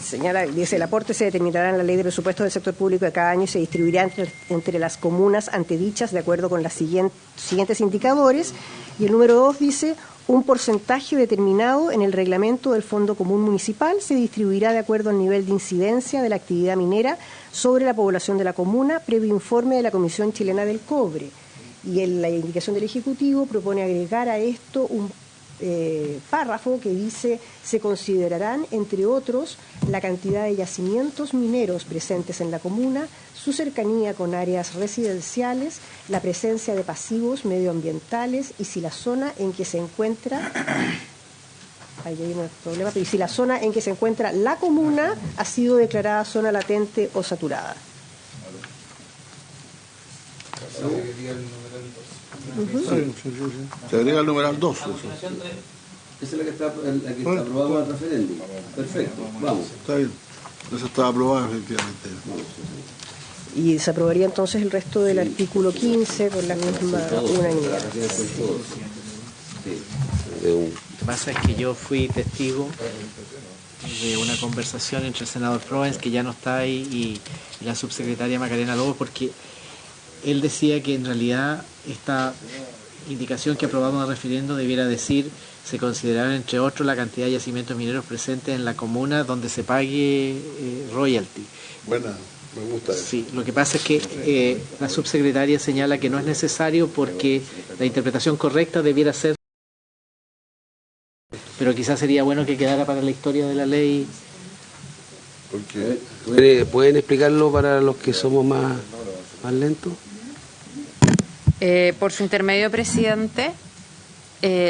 Señala, dice, el aporte se determinará en la ley de presupuestos del sector público de cada año y se distribuirá entre las comunas antedichas de acuerdo con los siguientes indicadores. Y el número 2 dice, un porcentaje determinado en el reglamento del Fondo Común Municipal se distribuirá de acuerdo al nivel de incidencia de la actividad minera sobre la población de la comuna, previo informe de la Comisión Chilena del Cobre. Y en la indicación del Ejecutivo propone agregar a esto un párrafo que dice: se considerarán, entre otros, la cantidad de yacimientos mineros presentes en la comuna, su cercanía con áreas residenciales, la presencia de pasivos medioambientales y si la zona en que se encuentra ahí hay un problema, pero si la zona en que se encuentra la comuna ha sido declarada zona latente o saturada. Se agrega el numeral 2. Esa es la que está aprobada al referéndum. Perfecto, vamos. Está bien. Eso está aprobado efectivamente. Y se aprobaría entonces el resto del artículo 15 por la misma unanimidad. Lo que pasa es que yo fui testigo de una conversación entre el senador Provence, que ya no está ahí, y la subsecretaria Macarena Lobos, porque él decía que en realidad esta indicación que aprobamos en el referendo debiera decir: se considerará entre otros la cantidad de yacimientos mineros presentes en la comuna donde se pague royalty. Buena, me gusta eso. Sí, lo que pasa es que la subsecretaria señala que no es necesario porque la interpretación correcta debiera ser, pero quizás sería bueno que quedara para la historia de la ley. Porque ¿Pueden explicarlo para los que somos más lentos? Por su intermedio, presidente,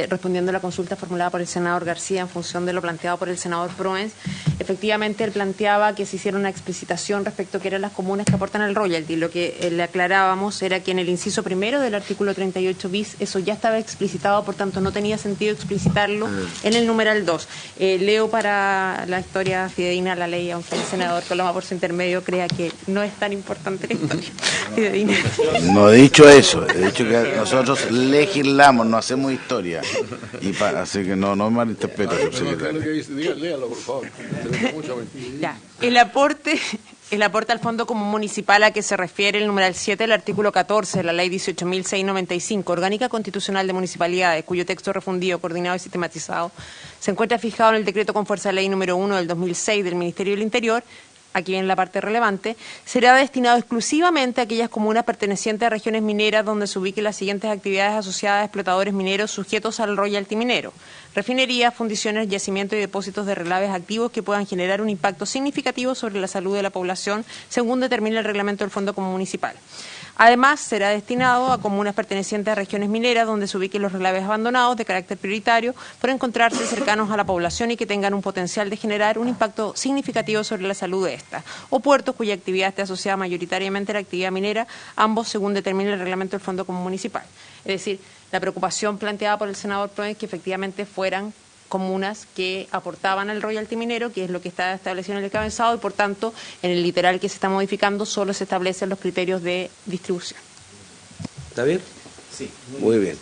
respondiendo a la consulta formulada por el senador García en función de lo planteado por el senador Provence, efectivamente él planteaba que se hiciera una explicitación respecto a que eran las comunas que aportan el royalty. Lo que le aclarábamos era que en el inciso primero del artículo 38 bis eso ya estaba explicitado, por tanto no tenía sentido explicitarlo en el numeral 2. Leo para la historia fidedigna la ley, aunque el senador Coloma por su intermedio crea que no es tan importante la historia fidedigna. No he dicho eso, he dicho que nosotros legislamos, no hacemos historia. Así que no malinterprete, subsecretario. Léalo, por favor. Ya. El aporte al Fondo Común Municipal a que se refiere el numeral 7 del artículo 14 de la Ley 18.695, Orgánica Constitucional de Municipalidades, cuyo texto refundido, coordinado y sistematizado se encuentra fijado en el decreto con fuerza de ley número 1 del 2006 del Ministerio del Interior. Aquí viene la parte relevante, será destinado exclusivamente a aquellas comunas pertenecientes a regiones mineras donde se ubiquen las siguientes actividades asociadas a explotadores mineros sujetos al royalty minero: refinerías, fundiciones, yacimientos y depósitos de relaves activos que puedan generar un impacto significativo sobre la salud de la población, según determina el reglamento del Fondo Común Municipal. Además, será destinado a comunas pertenecientes a regiones mineras donde se ubiquen los relaves abandonados de carácter prioritario por encontrarse cercanos a la población y que tengan un potencial de generar un impacto significativo sobre la salud de esta, o puertos cuya actividad esté asociada mayoritariamente a la actividad minera, ambos según determina el reglamento del Fondo Común Municipal. Es decir, la preocupación planteada por el senador Provence es que efectivamente fueran comunas que aportaban al royalty minero, que es lo que está establecido en el encabezado, y por tanto en el literal que se está modificando solo se establecen los criterios de distribución. ¿Está bien? Sí. Muy bien.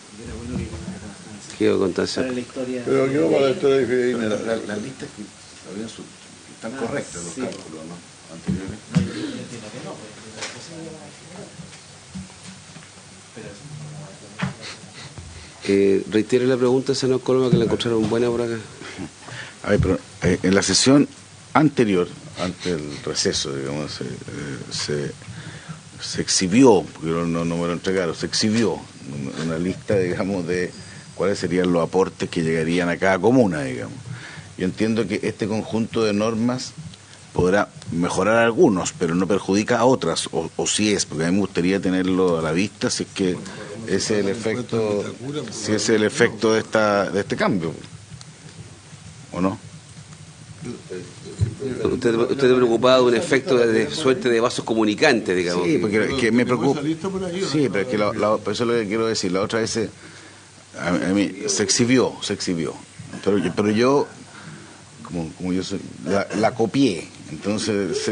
Quiero contarse. Para la historia. Pero aquí no para la historia de fidedigna. Las listas que están correctas, los cálculos, ¿no? Anteriores. Reitero la pregunta, senador Coloma, que la encontraron buena por acá. A ver, pero en la sesión anterior, antes del receso, digamos, se exhibió, porque no me lo entregaron, se exhibió una lista, digamos, de cuáles serían los aportes que llegarían a cada comuna, digamos. Yo entiendo que este conjunto de normas podrá mejorar a algunos, pero no perjudica a otras, o si es, porque a mí me gustaría tenerlo a la vista, si es que ese es el efecto, si ese es el efecto de este cambio, ¿o no? Usted está preocupado de un efecto de suerte de vasos comunicantes, digamos. Sí, porque es que me preocupa. Sí, pero es que eso es lo que quiero decir. La otra vez a mí se exhibió. Pero yo, como yo soy, la copié. Entonces,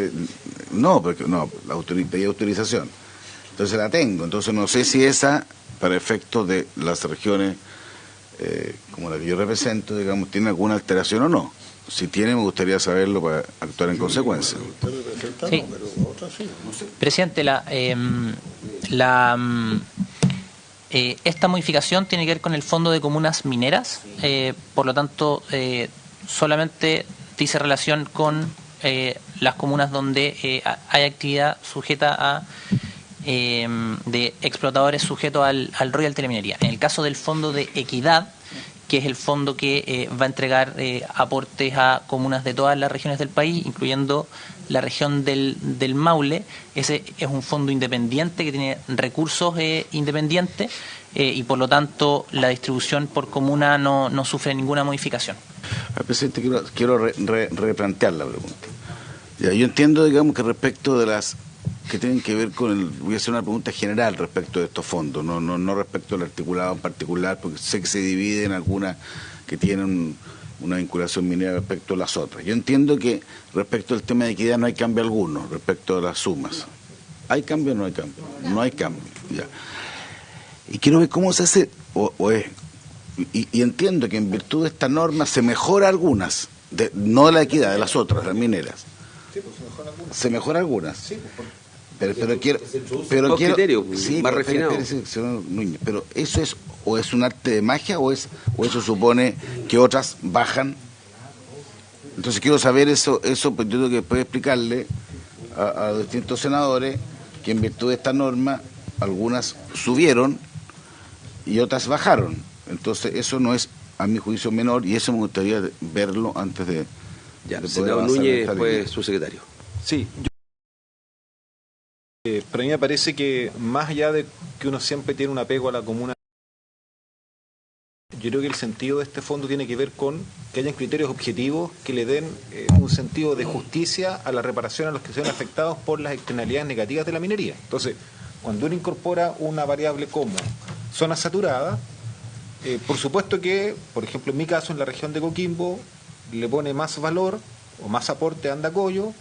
pedí autorización. Entonces la tengo. Entonces no sé si esa, para efectos de las regiones como la que yo represento, digamos, tiene alguna alteración o no. Si tiene, me gustaría saberlo para actuar en consecuencia. Sí. Presidente, esta modificación tiene que ver con el Fondo de Comunas Mineras, por lo tanto, solamente dice relación con las comunas donde hay actividad sujeta a de explotadores sujetos al royalty de minería. En el caso del Fondo de Equidad, que es el fondo que va a entregar aportes a comunas de todas las regiones del país, incluyendo la región del Maule. Ese es un fondo independiente que tiene recursos independientes y por lo tanto la distribución por comuna no sufre ninguna modificación. Presidente, quiero replantear la pregunta. Ya, yo entiendo, digamos, que respecto de las que tienen que ver con voy a hacer una pregunta general respecto de estos fondos, no respecto al articulado en particular, porque sé que se divide en algunas que tienen una vinculación minera respecto a las otras. Yo entiendo que respecto al tema de equidad no hay cambio alguno respecto a las sumas. ¿Hay cambio o no hay cambio? No hay cambio, ya. Y quiero ver cómo se hace, y entiendo que en virtud de esta norma se mejora algunas, no de la equidad, de las otras, las mineras. Sí, pues se mejoran algunas. Se mejoran algunas. Sí, pues, pero quiero criterio, sí, más pero, refinado. señor Núñez, pero eso es o es un arte de magia o eso supone que otras bajan. Entonces quiero saber eso pues yo tengo que después explicarle a los distintos senadores que en virtud de esta norma algunas subieron y otras bajaron. Entonces eso no es, a mi juicio, menor, y eso me gustaría verlo antes de poder senador avanzar en Núñez, esta pues línea. su secretario. Sí, pero a mí me parece que más allá de que uno siempre tiene un apego a la comuna, yo creo que el sentido de este fondo tiene que ver con que hayan criterios objetivos que le den un sentido de justicia a la reparación a los que se ven afectados por las externalidades negativas de la minería. Entonces, cuando uno incorpora una variable como zona saturada, por supuesto que, por ejemplo, en mi caso, en la región de Coquimbo, le pone más valor o más aporte a Andacollo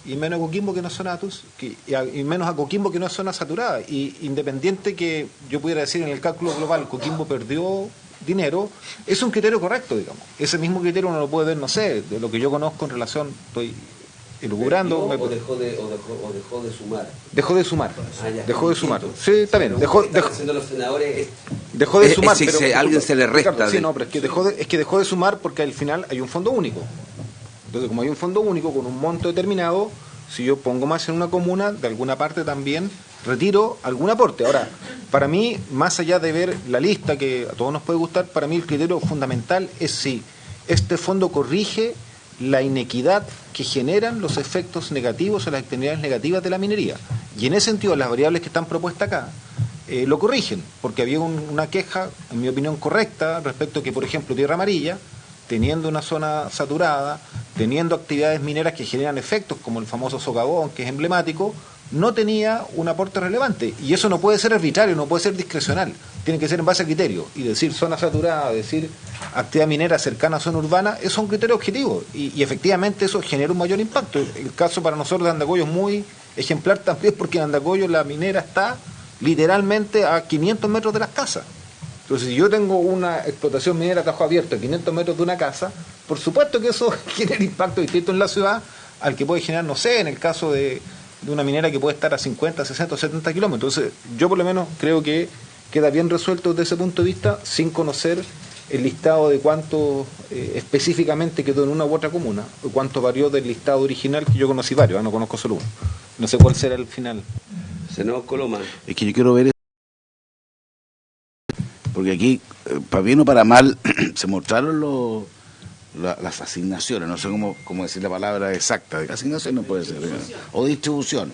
y menos a Coquimbo que no es zona y menos a Coquimbo que no es zona saturada. Y independiente que yo pudiera decir en el cálculo global Coquimbo perdió dinero, es un criterio correcto, digamos. Ese mismo criterio uno lo puede ver, no sé, de lo que yo conozco en relación, estoy elucubrando. ¿O dejó de sumar? Dejó de sumar. Ya, dejó de sumar. Sí, está bien. Dejó haciendo los senadores dejó de sumar. Si pero, alguien se le resta. Ricardo, sí, no, pero es que dejó de sumar porque al final hay un fondo único. Entonces, como hay un fondo único con un monto determinado, si yo pongo más en una comuna, de alguna parte también retiro algún aporte. Ahora, para mí, más allá de ver la lista que a todos nos puede gustar, para mí el criterio fundamental es si este fondo corrige la inequidad que generan los efectos negativos o las externalidades negativas de la minería. Y en ese sentido, las variables que están propuestas acá lo corrigen, porque había una queja, en mi opinión, correcta respecto a que, por ejemplo, Tierra Amarilla, teniendo una zona saturada, teniendo actividades mineras que generan efectos, como el famoso socavón, que es emblemático, no tenía un aporte relevante. Y eso no puede ser arbitrario, no puede ser discrecional. Tiene que ser en base a criterio. Y decir zona saturada, decir actividad minera cercana a zona urbana, eso es un criterio objetivo. Y efectivamente eso genera un mayor impacto. El caso para nosotros de Andacollo es muy ejemplar también, porque en Andacollo la minera está literalmente a 500 metros de las casas. Entonces, si yo tengo una explotación minera a tajo abierto a 500 metros de una casa, por supuesto que eso genera impacto distinto en la ciudad al que puede generar, no sé, en el caso de una minera que puede estar a 50, 60 o 70 kilómetros. Entonces, yo por lo menos creo que queda bien resuelto desde ese punto de vista, sin conocer el listado de cuánto específicamente quedó en una u otra comuna, o cuánto varió del listado original, que yo conocí varios, no conozco solo uno. No sé cuál será el final. Senador Coloma. Es que yo quiero ver, porque aquí, para bien o para mal, se mostraron las asignaciones, no sé cómo decir la palabra exacta, asignación no puede ser, o distribución.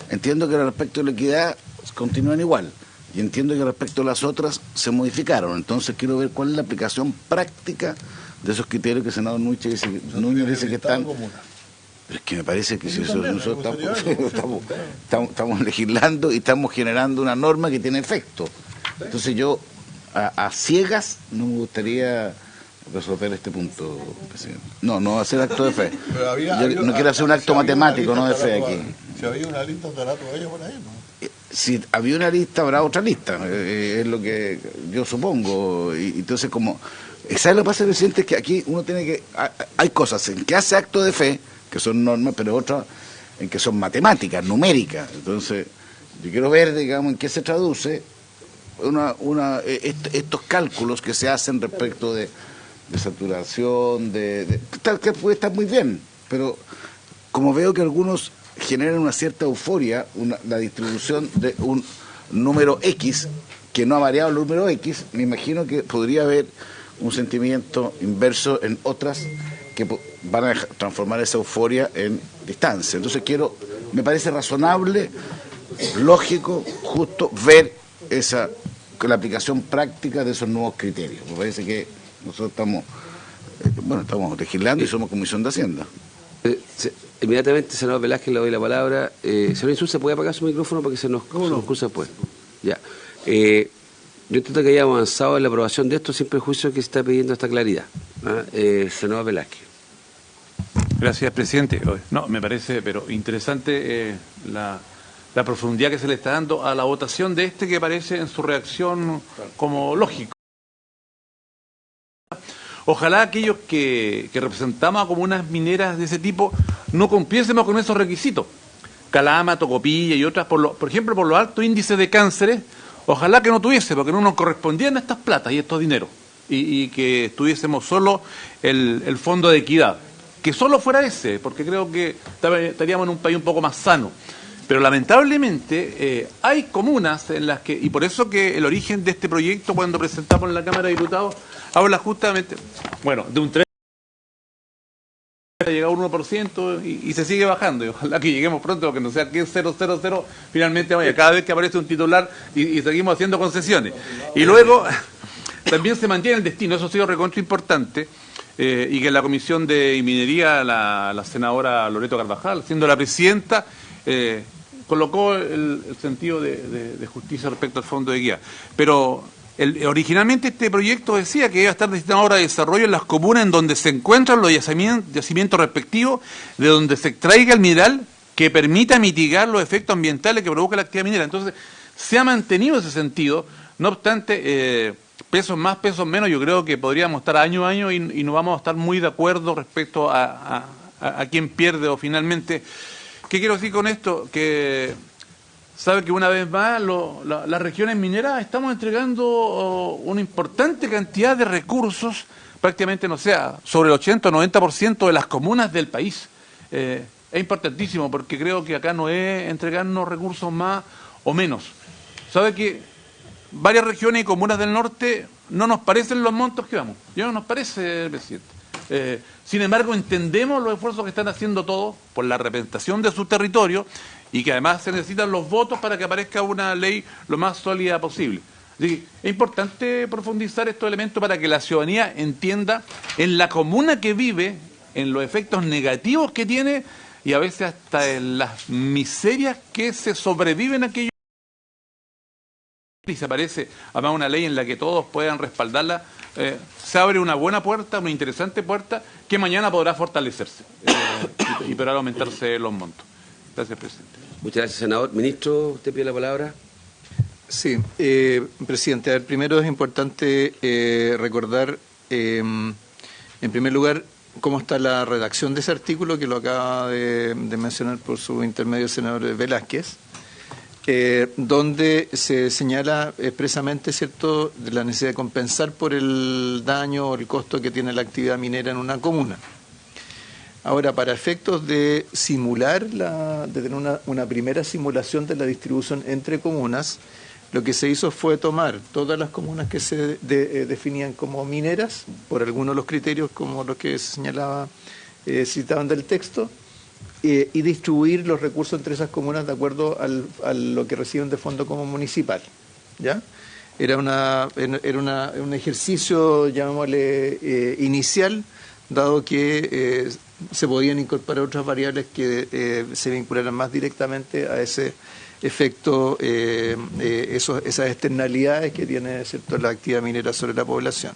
Entiendo que respecto a la equidad continúan igual, y entiendo que respecto a las otras se modificaron. Entonces quiero ver cuál es la aplicación práctica de esos criterios que el senador Núñez dice que están. Pero es que me parece que si nosotros estamos legislando y estamos generando una norma que tiene efecto. Entonces yo, a ciegas, no me gustaría resolver este punto, presidente. No hacer acto de fe. Yo no quiero hacer un acto matemático, no de fe aquí. Si había una lista, estará todavía por ahí, ¿no? Si había una lista, habrá otra lista, es lo que yo supongo. Y entonces, como, ¿sabes lo que pasa, presidente? Es que aquí uno tiene que, hay cosas en que hace acto de fe, que son normas, pero otras en que son matemáticas, numéricas. Entonces, yo quiero ver, digamos, en qué se traduce estos cálculos que se hacen respecto de saturación, que puede estar muy bien, pero como veo que algunos generan una cierta euforia, la distribución de un número X que no ha variado el número X, me imagino que podría haber un sentimiento inverso en otras que van a transformar esa euforia en distancia. Entonces me parece razonable, lógico, justo ver la aplicación práctica de esos nuevos criterios. Me parece que nosotros estamos Bueno, estamos legislando y somos Comisión de Hacienda. Inmediatamente, senador Velázquez, le doy la palabra. Señor Insulza, ¿puede apagar su micrófono para que se nos cursa después? Ya. Yo entiendo que hayamos avanzado en la aprobación de esto sin prejuicio que se está pidiendo esta claridad. Senador Velázquez. Gracias, presidente. No, me parece pero interesante la profundidad que se le está dando a la votación de este, que parece en su reacción como lógico. Ojalá aquellos que representamos a comunas mineras de ese tipo no cumpliésemos con esos requisitos. Calama, Tocopilla y otras, por ejemplo, por los altos índices de cánceres, ojalá que no tuviese, porque no nos correspondían estas platas y estos dineros, y que tuviésemos solo el fondo de equidad, que solo fuera ese, porque creo que estaríamos en un país un poco más sano. Pero lamentablemente hay comunas en las que, y por eso que el origen de este proyecto, cuando presentamos en la Cámara de Diputados, habla justamente, bueno, de un 3%, ha llegado a un 1% y se sigue bajando. Y ojalá que lleguemos pronto, que no sea que 000, finalmente vaya, cada vez que aparece un titular y seguimos haciendo concesiones. Y luego también se mantiene el destino, eso ha sido recontra importante, y que en la Comisión de Minería la senadora Loreto Carvajal, siendo la presidenta, colocó el sentido de justicia respecto al fondo de guía. Pero originalmente este proyecto decía que iba a estar destinado ahora a desarrollo en las comunas en donde se encuentran los yacimientos respectivos, de donde se extraiga el mineral que permita mitigar los efectos ambientales que provoca la actividad minera. Entonces, se ha mantenido ese sentido. No obstante, pesos más, pesos menos, yo creo que podríamos estar año a año y no vamos a estar muy de acuerdo respecto a quién pierde o finalmente. ¿Qué quiero decir con esto? Que sabe que una vez más las regiones mineras estamos entregando una importante cantidad de recursos, prácticamente, no sé, sobre el 80 o 90% de las comunas del país. Es importantísimo porque creo que acá no es entregarnos recursos más o menos. Sabe que varias regiones y comunas del norte no nos parecen los montos que vamos. Ya no nos parece, presidente. Sin embargo, entendemos los esfuerzos que están haciendo todos por la representación de su territorio y que además se necesitan los votos para que aparezca una ley lo más sólida posible. Así que es importante profundizar estos elementos para que la ciudadanía entienda en la comuna que vive, en los efectos negativos que tiene y a veces hasta en las miserias que se sobreviven aquellos. Y se aparece además una ley en la que todos puedan respaldarla, se abre una buena puerta, una interesante puerta, que mañana podrá fortalecerse y podrá aumentarse los montos. Gracias, presidente. Muchas gracias, senador. Ministro, ¿usted pide la palabra? Sí, presidente. A ver, primero es importante recordar, en primer lugar, cómo está la redacción de ese artículo, que lo acaba de mencionar por su intermedio el senador Velázquez, donde se señala expresamente, ¿cierto?, de la necesidad de compensar por el daño o el costo que tiene la actividad minera en una comuna. Ahora, para efectos de simular, de tener una primera simulación de la distribución entre comunas, lo que se hizo fue tomar todas las comunas que se definían como mineras, por algunos de los criterios como los que se señalaba, citaban del texto, y distribuir los recursos entre esas comunas de acuerdo a lo que reciben de fondo como municipal. ¿Ya? Era un ejercicio, llamémosle, inicial, dado que se podían incorporar otras variables que se vincularan más directamente a ese efecto, esas externalidades que tiene, ¿cierto?, la actividad minera sobre la población.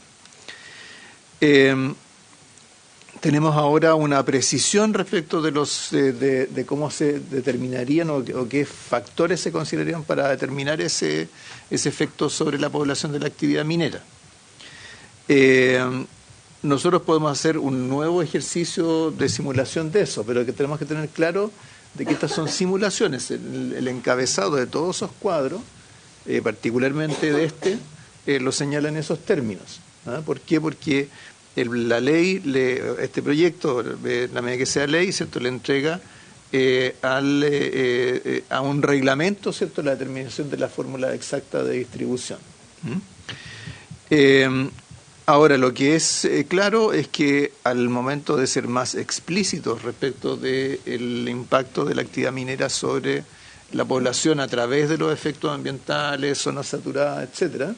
Tenemos ahora una precisión respecto de cómo se determinarían o qué factores se considerarían para determinar ese efecto sobre la población de la actividad minera. Nosotros podemos hacer un nuevo ejercicio de simulación de eso, pero que tenemos que tener claro de que estas son simulaciones. El encabezado de todos esos cuadros, particularmente de lo señala en esos términos. ¿Por qué? Porque la ley, este proyecto, la medida que sea ley, ¿cierto?, le entrega a un reglamento, ¿cierto?, la determinación de la fórmula exacta de distribución. Ahora, lo que es claro es que al momento de ser más explícitos respecto del impacto de la actividad minera sobre la población a través de los efectos ambientales, zonas saturadas, etcétera,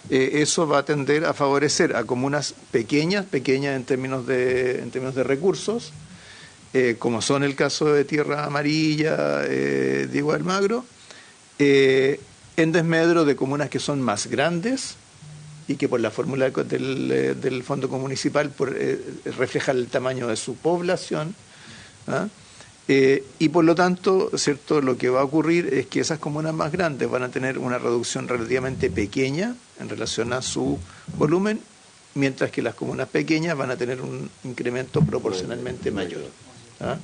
eso va a tender a favorecer a comunas pequeñas en términos de recursos, como son el caso de Tierra Amarilla, Diego Almagro, en desmedro de comunas que son más grandes y que por la fórmula del Fondo Municipal refleja el tamaño de su población, ¿ah? Y por lo tanto, ¿cierto?, lo que va a ocurrir es que esas comunas más grandes van a tener una reducción relativamente pequeña en relación a su volumen, mientras que las comunas pequeñas van a tener un incremento proporcionalmente mayor, ¿ah?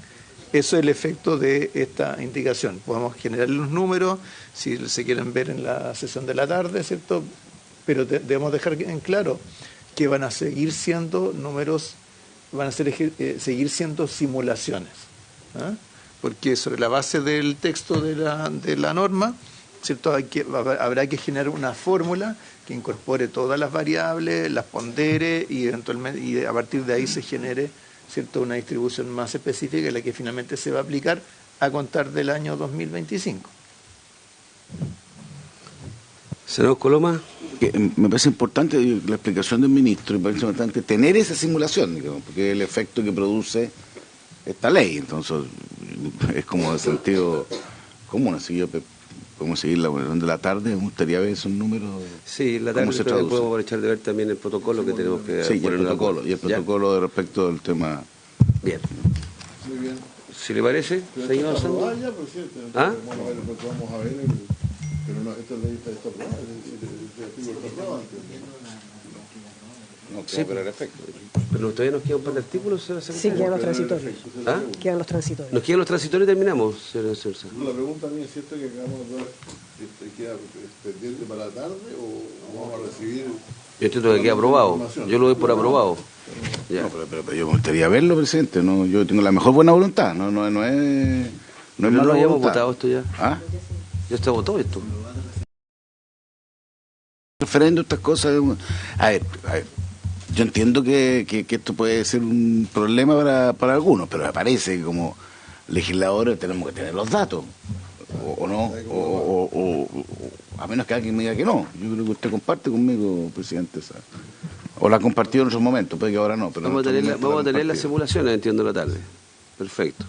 Eso es el efecto de esta indicación. Podemos generar los números, si se quieren ver en la sesión de la tarde, ¿cierto?, pero debemos dejar en claro que van a seguir siendo números, van a seguir siendo simulaciones, ¿ah? Porque sobre la base del texto de la norma, ¿cierto?, habrá que generar una fórmula que incorpore todas las variables, las pondere y eventualmente, y a partir de ahí se genere, ¿cierto?, una distribución más específica, la que finalmente se va a aplicar a contar del año 2025. Senador Coloma. Me parece importante la explicación del ministro, me parece importante tener esa simulación, digamos, porque es el efecto que produce esta ley. Entonces, es como de sentido común. Así que podemos seguir la reunión de la tarde. Me gustaría ver esos números. Sí, la tarde podemos aprovechar de ver también el protocolo que tenemos que sí, poner. Y el protocolo de respecto del tema. Bien. Muy bien. Si le parece, seguimos avanzando. ¿Ah? Vamos a ver pero no, esta ley está aprobada, este artículo está aprobado antes. No, sí, pero el efecto. Pero todavía nos quedan un par de artículos, señora Sí, secretaria. quedan los transitorios. ¿Ah? Quedan los transitorios. Nos quedan los transitorios y terminamos, señora Celsa. La pregunta mía es cierto que acabamos de ver, ¿queda pendiente para la tarde o vamos a recibir? Yo entiendo que queda aprobado. Yo lo doy por aprobado. Ya. No, pero yo me gustaría verlo, presidente. No, yo tengo la mejor buena voluntad. No es ¿No mala lo habíamos voluntad. votado esto ya? ¿Ah? Ya se votó esto. Referendo, estas cosas. A ver, yo entiendo que esto puede ser un problema para algunos, pero me parece que como legisladores tenemos que tener los datos, o no, o a menos que alguien me diga que no. Yo creo que usted comparte conmigo, presidente, esa. O la ha compartido en otros momentos, puede que ahora no. Pero vamos a tener las simulaciones, entiendo, la tarde. Perfecto.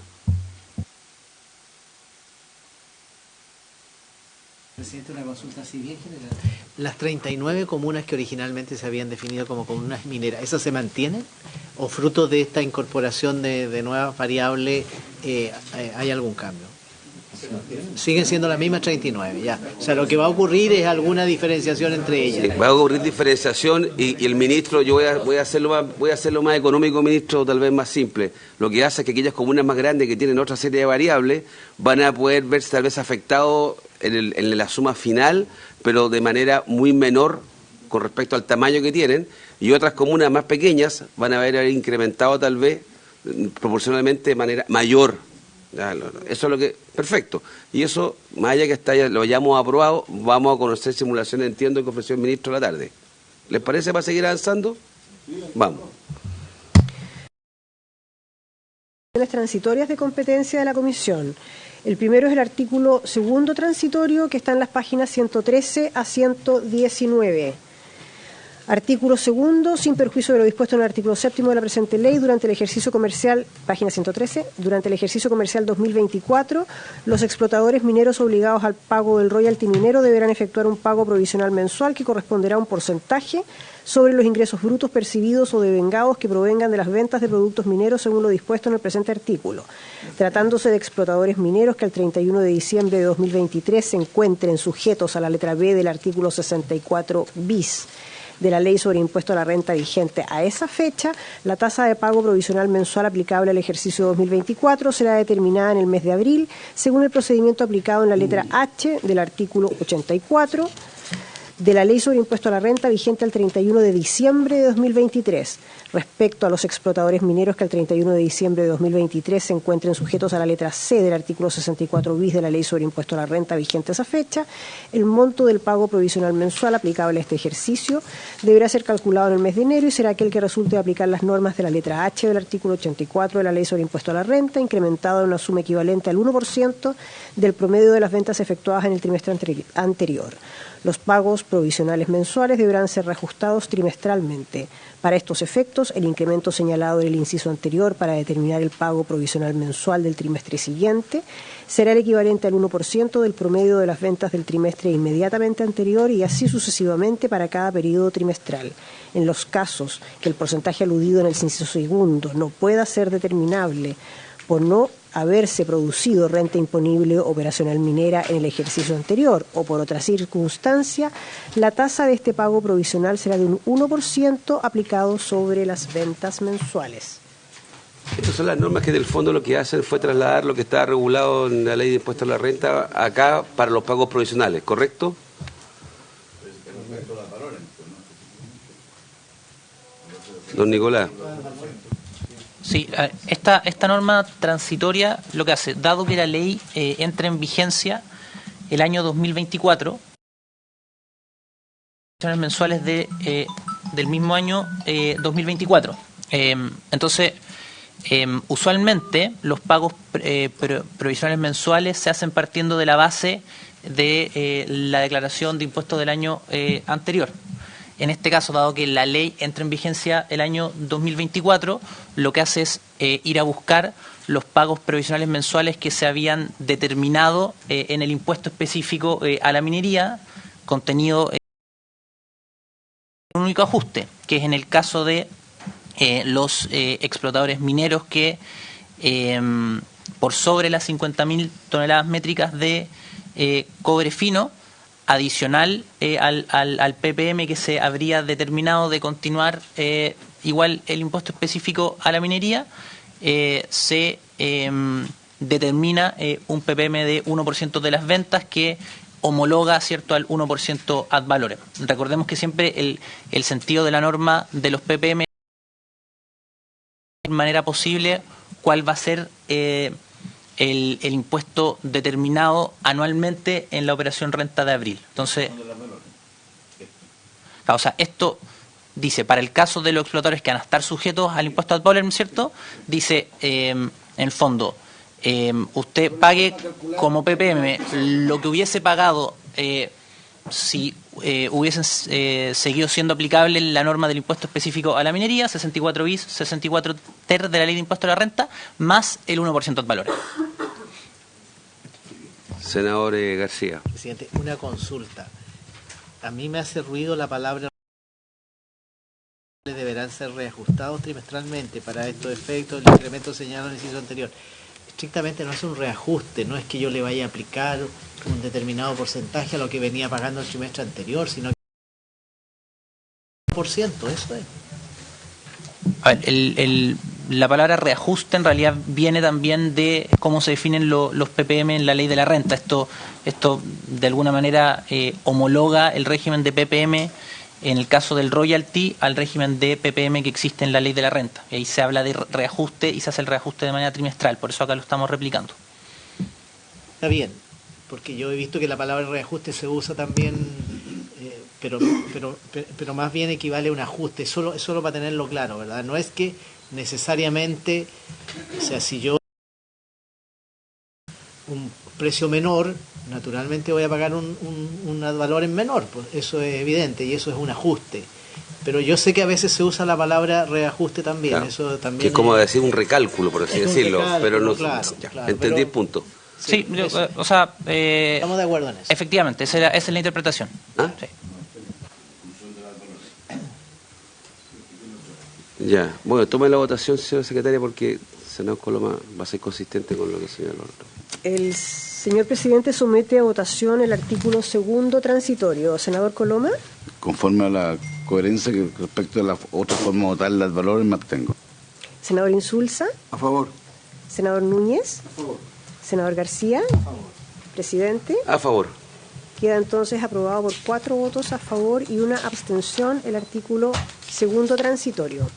Presidente, una consulta así bien general. Las 39 comunas que originalmente se habían definido como comunas mineras, ¿esas se mantienen? ¿O fruto de esta incorporación de nuevas variables hay algún cambio? Siguen siendo las mismas 39, ya. O sea, lo que va a ocurrir es alguna diferenciación entre ellas. Sí, va a ocurrir diferenciación y el ministro, yo voy a hacerlo más económico, ministro, tal vez más simple. Lo que hace es que aquellas comunas más grandes que tienen otra serie de variables van a poder verse tal vez afectados en la suma final, pero de manera muy menor con respecto al tamaño que tienen, y otras comunas más pequeñas van a haber incrementado tal vez proporcionalmente de manera mayor. Eso es lo que... Perfecto. Y eso, más allá que lo hayamos aprobado, vamos a conocer simulaciones, entiendo, que ofreció el ministro la tarde. ¿Les parece para seguir avanzando? Vamos. Transitorias de competencia de la Comisión. El primero es el artículo segundo transitorio, que está en las páginas 113 a 119. Artículo segundo, sin perjuicio de lo dispuesto en el artículo séptimo de la presente ley, durante el ejercicio comercial, página 113, durante el ejercicio comercial 2024, los explotadores mineros obligados al pago del royalty minero deberán efectuar un pago provisional mensual que corresponderá a un porcentaje sobre los ingresos brutos percibidos o devengados que provengan de las ventas de productos mineros según lo dispuesto en el presente artículo. Tratándose de explotadores mineros que al 31 de diciembre de 2023 se encuentren sujetos a la letra B del artículo 64 bis de la Ley sobre Impuesto a la Renta vigente a esa fecha, la tasa de pago provisional mensual aplicable al ejercicio 2024 será determinada en el mes de abril, según el procedimiento aplicado en la letra H del artículo 84 de la Ley sobre Impuesto a la Renta vigente al 31 de diciembre de 2023. respecto a los explotadores mineros que al 31 de diciembre de 2023 se encuentren sujetos a la letra C del artículo 64 bis de la Ley sobre Impuesto a la Renta vigente a esa fecha, el monto del pago provisional mensual aplicable a este ejercicio deberá ser calculado en el mes de enero y será aquel que resulte de aplicar las normas de la letra H del artículo 84 de la Ley sobre Impuesto a la Renta, incrementado en una suma equivalente al 1% del promedio de las ventas efectuadas en el trimestre anterior. Los pagos provisionales mensuales deberán ser reajustados trimestralmente. Para estos efectos, el incremento señalado en el inciso anterior para determinar el pago provisional mensual del trimestre siguiente será el equivalente al 1% del promedio de las ventas del trimestre inmediatamente anterior y así sucesivamente para cada periodo trimestral. En los casos que el porcentaje aludido en el inciso segundo no pueda ser determinable por no haberse producido renta imponible operacional minera en el ejercicio anterior o por otra circunstancia, la tasa de este pago provisional será de un 1% aplicado sobre las ventas mensuales. Estas son las normas que del fondo lo que hacen fue trasladar lo que estaba regulado en la Ley de Impuesto a la Renta acá para los pagos provisionales, ¿correcto? Don Nicolás. Sí, esta norma transitoria lo que hace, dado que la ley entra en vigencia el año 2024, mensuales del mismo año 2024. Entonces, usualmente los pagos provisionales mensuales se hacen partiendo de la base de la declaración de impuestos del año anterior. En este caso, dado que la ley entra en vigencia el año 2024, lo que hace es ir a buscar los pagos provisionales mensuales que se habían determinado en el impuesto específico a la minería, contenido en un único ajuste, que es en el caso de los explotadores mineros que por sobre las 50.000 toneladas métricas de cobre fino, adicional al PPM que se habría determinado de continuar igual el impuesto específico a la minería, se determina un PPM de 1% de las ventas que homologa, ¿cierto?, al 1% ad valorem. Recordemos que siempre el sentido de la norma de los PPM de manera posible cuál va a ser el impuesto determinado anualmente en la operación renta de abril. Entonces, o sea, esto dice, para el caso de los explotadores que van a estar sujetos al impuesto ad valorem, ¿cierto?, dice, en el fondo, usted pague como PPM lo que hubiese pagado si hubiesen seguido siendo aplicable la norma del impuesto específico a la minería, 64 bis, 64 ter de la Ley de Impuesto a la Renta, más el 1% ad valorem. Senador García. Presidente, una consulta. A mí me hace ruido la palabra deberán ser reajustados trimestralmente para estos efectos, el incremento señalado en el inciso anterior. Estrictamente no es un reajuste, no es que yo le vaya a aplicar un determinado porcentaje a lo que venía pagando el trimestre anterior, sino que 1%, eso es. A ver, la palabra reajuste en realidad viene también de cómo se definen los PPM en la Ley de la Renta. Esto de alguna manera homologa el régimen de PPM en el caso del royalty al régimen de PPM que existe en la Ley de la Renta. Y ahí se habla de reajuste y se hace el reajuste de manera trimestral, por eso acá lo estamos replicando. Está bien, porque yo he visto que la palabra reajuste se usa también, pero más bien equivale a un ajuste, solo para tenerlo claro, ¿verdad? No es que necesariamente, o sea, si yo un precio menor, naturalmente voy a pagar un ad valorem menor, pues eso es evidente y eso es un ajuste. Pero yo sé que a veces se usa la palabra reajuste también, claro, eso también que es como decir un recálculo, por así decirlo, pero no, claro, ya, claro, entendí el punto. Sí, o sea, estamos de acuerdo en eso. Efectivamente, esa es la interpretación. ¿Ah? Sí. Ya, bueno, tome la votación, señora secretaria, porque senador Coloma va a ser consistente con lo que señaló. El señor presidente somete a votación el artículo segundo transitorio. Senador Coloma. Conforme a la coherencia que respecto a la otra forma de votar el ad valorem me abstengo. Senador Insulza. A favor. Senador Núñez. A favor. Senador García. A favor. Presidente. A favor. Queda entonces aprobado por 4 votos a favor y una abstención el artículo segundo transitorio.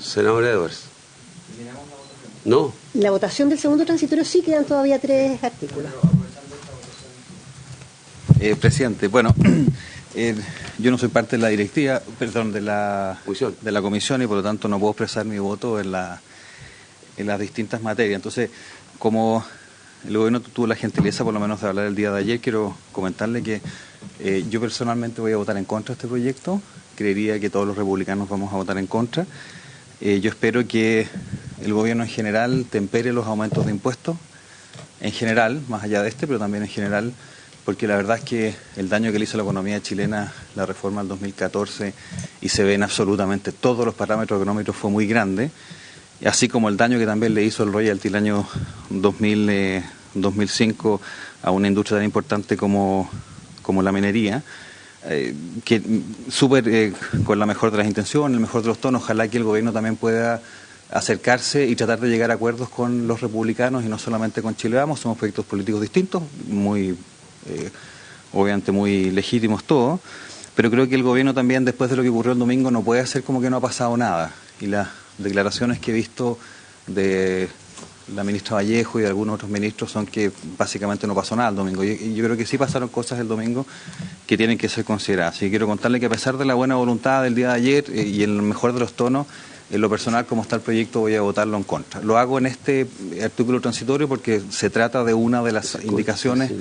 Senador Edwards. No. La votación del segundo transitorio sí quedan todavía 3 artículos. Presidente, bueno, yo no soy parte de la directiva, perdón, de la comisión y por lo tanto no puedo expresar mi voto en las distintas materias. Entonces, como el gobierno tuvo la gentileza por lo menos de hablar el día de ayer, quiero comentarle que yo personalmente voy a votar en contra de este proyecto. Creería que todos los republicanos vamos a votar en contra. Yo espero que el gobierno en general tempere los aumentos de impuestos, en general, más allá de este, pero también en general, porque la verdad es que el daño que le hizo a la economía chilena la reforma del 2014, y se ve en absolutamente todos los parámetros económicos, fue muy grande, así como el daño que también le hizo el royalty el año 2005 a una industria tan importante como la minería. Que súper con la mejor de las intenciones, el mejor de los tonos. Ojalá que el gobierno también pueda acercarse y tratar de llegar a acuerdos con los republicanos y no solamente con Chile Vamos. Somos proyectos políticos distintos, muy obviamente muy legítimos todos, pero creo que el gobierno también, después de lo que ocurrió el domingo, no puede hacer como que no ha pasado nada. Y las declaraciones que he visto de la ministra Vallejo y de algunos otros ministros son que básicamente no pasó nada el domingo. Y yo creo que sí pasaron cosas el domingo que tienen que ser consideradas. Y quiero contarle que a pesar de la buena voluntad del día de ayer y en el mejor de los tonos, en lo personal, como está el proyecto, voy a votarlo en contra. Lo hago en este artículo transitorio porque se trata de una de las indicaciones,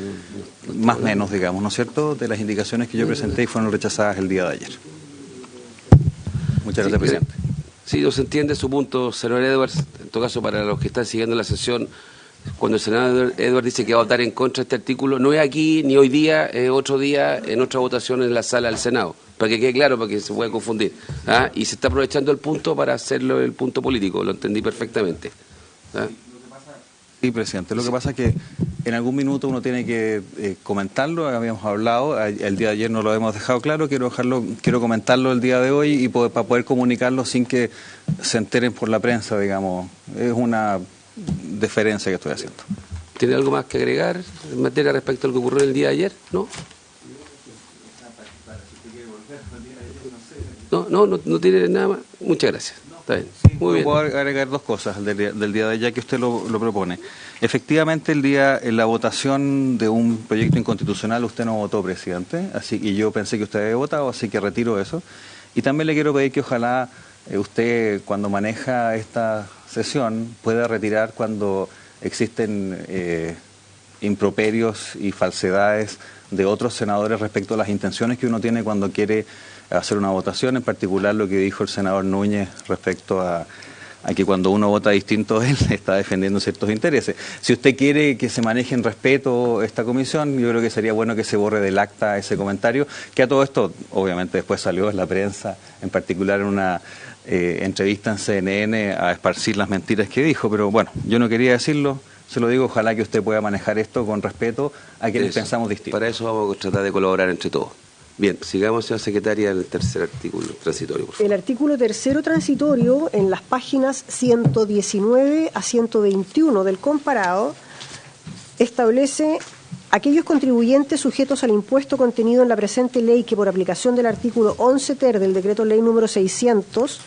más o menos, digamos, ¿no es cierto?, de las indicaciones que yo presenté y fueron rechazadas el día de ayer. Muchas gracias, presidente. Sí, no se entiende su punto, senador Edwards. En todo caso, para los que están siguiendo la sesión, cuando el senador Edwards dice que va a votar en contra de este artículo, no es aquí ni hoy día, es otro día en otra votación en la sala del Senado, para que quede claro, para que se pueda confundir. ¿Ah? Y se está aprovechando el punto para hacerlo el punto político, lo entendí perfectamente. ¿Ah? Sí, presidente. Lo que pasa es que en algún minuto uno tiene que comentarlo. Habíamos hablado, el día de ayer no lo hemos dejado claro. Quiero comentarlo el día de hoy y para poder comunicarlo sin que se enteren por la prensa, digamos. Es una deferencia que estoy haciendo. ¿Tiene algo más que agregar en materia respecto a lo que ocurrió el día de ayer? ¿No? No tiene nada más. Muchas gracias. Está bien. Muy bien. Puedo agregar 2 cosas del día de ayer que usted lo propone. Efectivamente, en la votación de un proyecto inconstitucional usted no votó, presidente, y yo pensé que usted había votado, así que retiro eso. Y también le quiero pedir que ojalá usted, cuando maneja esta sesión, pueda retirar cuando existen improperios y falsedades de otros senadores respecto a las intenciones que uno tiene cuando quiere hacer una votación, en particular lo que dijo el senador Núñez respecto a que cuando uno vota distinto él está defendiendo ciertos intereses. Si usted quiere que se maneje en respeto esta comisión, yo creo que sería bueno que se borre del acta ese comentario, que a todo esto obviamente después salió en la prensa, en particular en una entrevista en CNN, a esparcir las mentiras que dijo, pero bueno, yo no quería decirlo. Se lo digo, ojalá que usted pueda manejar esto con respeto a quienes pensamos distinto. Para eso vamos a tratar de colaborar entre todos. Bien, sigamos, señora secretaria, el tercer artículo transitorio, por favor. El artículo tercero transitorio, en las páginas 119 a 121 del comparado, establece aquellos contribuyentes sujetos al impuesto contenido en la presente ley que por aplicación del artículo 11 ter del decreto ley número 600,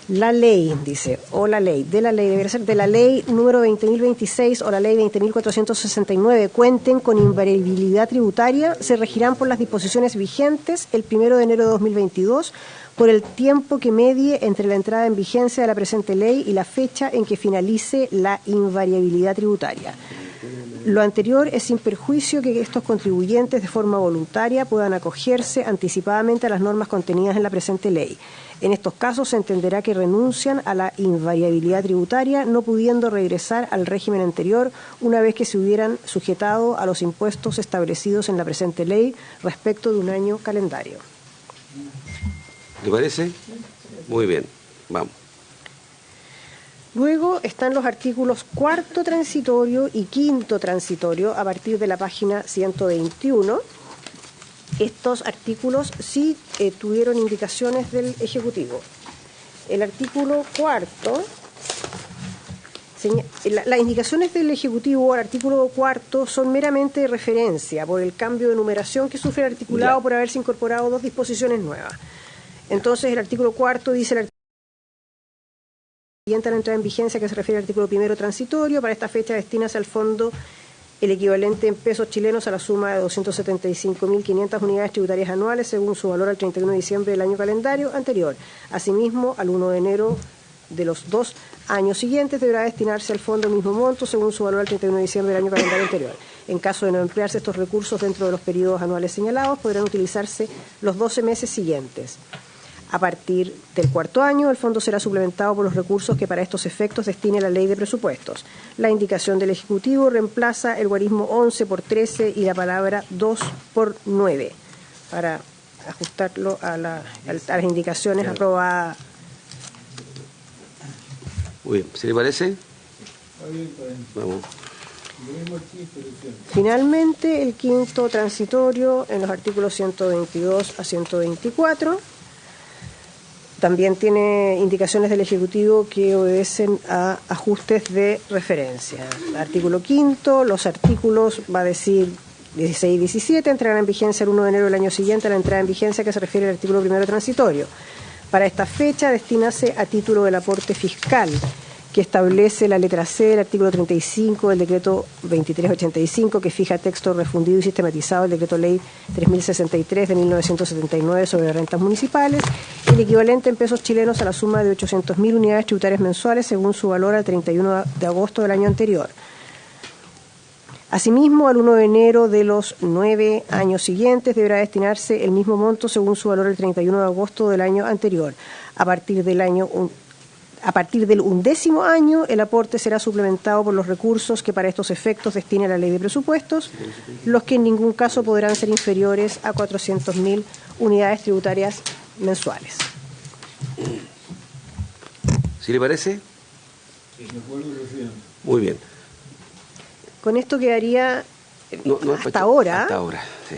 la ley, dice, o la ley, debería ser de la ley número 20.026 o la ley 20.469, cuenten con invariabilidad tributaria, se regirán por las disposiciones vigentes el 1 de enero de 2022 por el tiempo que medie entre la entrada en vigencia de la presente ley y la fecha en que finalice la invariabilidad tributaria. Lo anterior es sin perjuicio que estos contribuyentes de forma voluntaria puedan acogerse anticipadamente a las normas contenidas en la presente ley. En estos casos se entenderá que renuncian a la invariabilidad tributaria, no pudiendo regresar al régimen anterior una vez que se hubieran sujetado a los impuestos establecidos en la presente ley respecto de un año calendario. ¿Le parece? Muy bien, vamos. Luego están los artículos 4º transitorio y 5º transitorio a partir de la página 121. Estos artículos sí tuvieron indicaciones del Ejecutivo. El artículo 4º, las indicaciones del Ejecutivo al artículo 4º son meramente de referencia por el cambio de numeración que sufre el articulado por haberse incorporado 2 disposiciones nuevas. Entonces el artículo 4º dice... siguiente a la entrada en vigencia que se refiere al artículo primero transitorio. Para esta fecha destinase al fondo el equivalente en pesos chilenos a la suma de 275.500 unidades tributarias anuales según su valor al 31 de diciembre del año calendario anterior. Asimismo, al 1 de enero de los 2 años siguientes deberá destinarse al fondo el mismo monto según su valor al 31 de diciembre del año calendario anterior. En caso de no emplearse estos recursos dentro de los periodos anuales señalados, podrán utilizarse los 12 meses siguientes. A partir del cuarto año, el fondo será suplementado por los recursos que para estos efectos destine la Ley de Presupuestos. La indicación del Ejecutivo reemplaza el guarismo 11 por 13 y la palabra 2 por 9 para ajustarlo a las indicaciones aprobadas. Muy bien, ¿se le parece? Vamos. Finalmente, el quinto transitorio en los artículos 122 a 124. También tiene indicaciones del Ejecutivo que obedecen a ajustes de referencia. Artículo quinto, los artículos, va a decir 16 y 17, entrarán en vigencia el 1 de enero del año siguiente a la entrada en vigencia que se refiere al artículo primero transitorio. Para esta fecha, destínase a título del aporte fiscal que establece la letra C del artículo 35 del decreto 2385, que fija texto refundido y sistematizado del decreto ley 3063 de 1979 sobre rentas municipales, el equivalente en pesos chilenos a la suma de 800.000 unidades tributarias mensuales según su valor al 31 de agosto del año anterior. Asimismo, al 1 de enero de los 9 años siguientes deberá destinarse el mismo monto según su valor el 31 de agosto del año anterior. A partir del 11º año, el aporte será suplementado por los recursos que para estos efectos destine la Ley de Presupuestos, los que en ningún caso podrán ser inferiores a 400.000 unidades tributarias mensuales. ¿Sí le parece? Muy bien. Con esto quedaría hasta ahora. Hasta ahora, sí.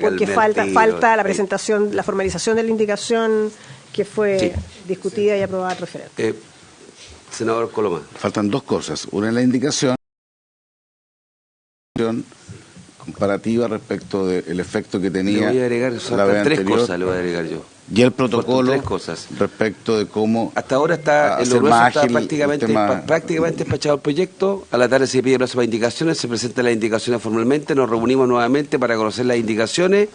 Porque falta la presentación, la formalización de la indicación que fue discutida y aprobada al referente. Senador Coloma. Faltan dos cosas. Una es la indicación comparativa respecto del efecto que tenía. Le voy a agregar tres cosas, le voy a agregar yo. Y el protocolo tres cosas respecto de cómo hasta ahora está el grueso está prácticamente despachado el proyecto. A la tarde se pide plazo para indicaciones, se presentan las indicaciones formalmente, nos reunimos nuevamente para conocer las indicaciones,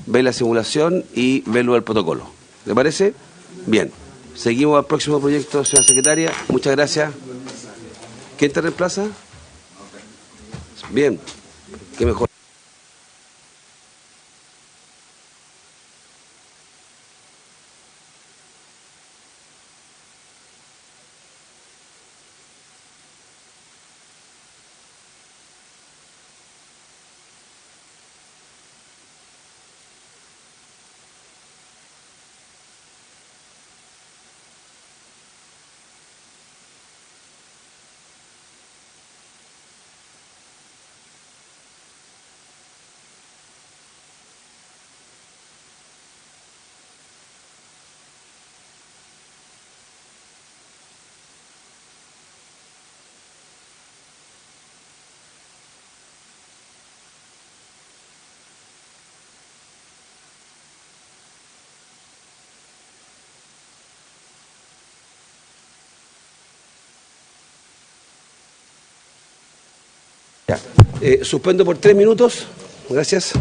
ver la simulación y ver lo del protocolo. ¿Le parece? Bien. Seguimos al próximo proyecto, señora secretaria. Muchas gracias. ¿Quién te reemplaza? Bien. Qué mejor. Suspendo por 3 minutos. Gracias.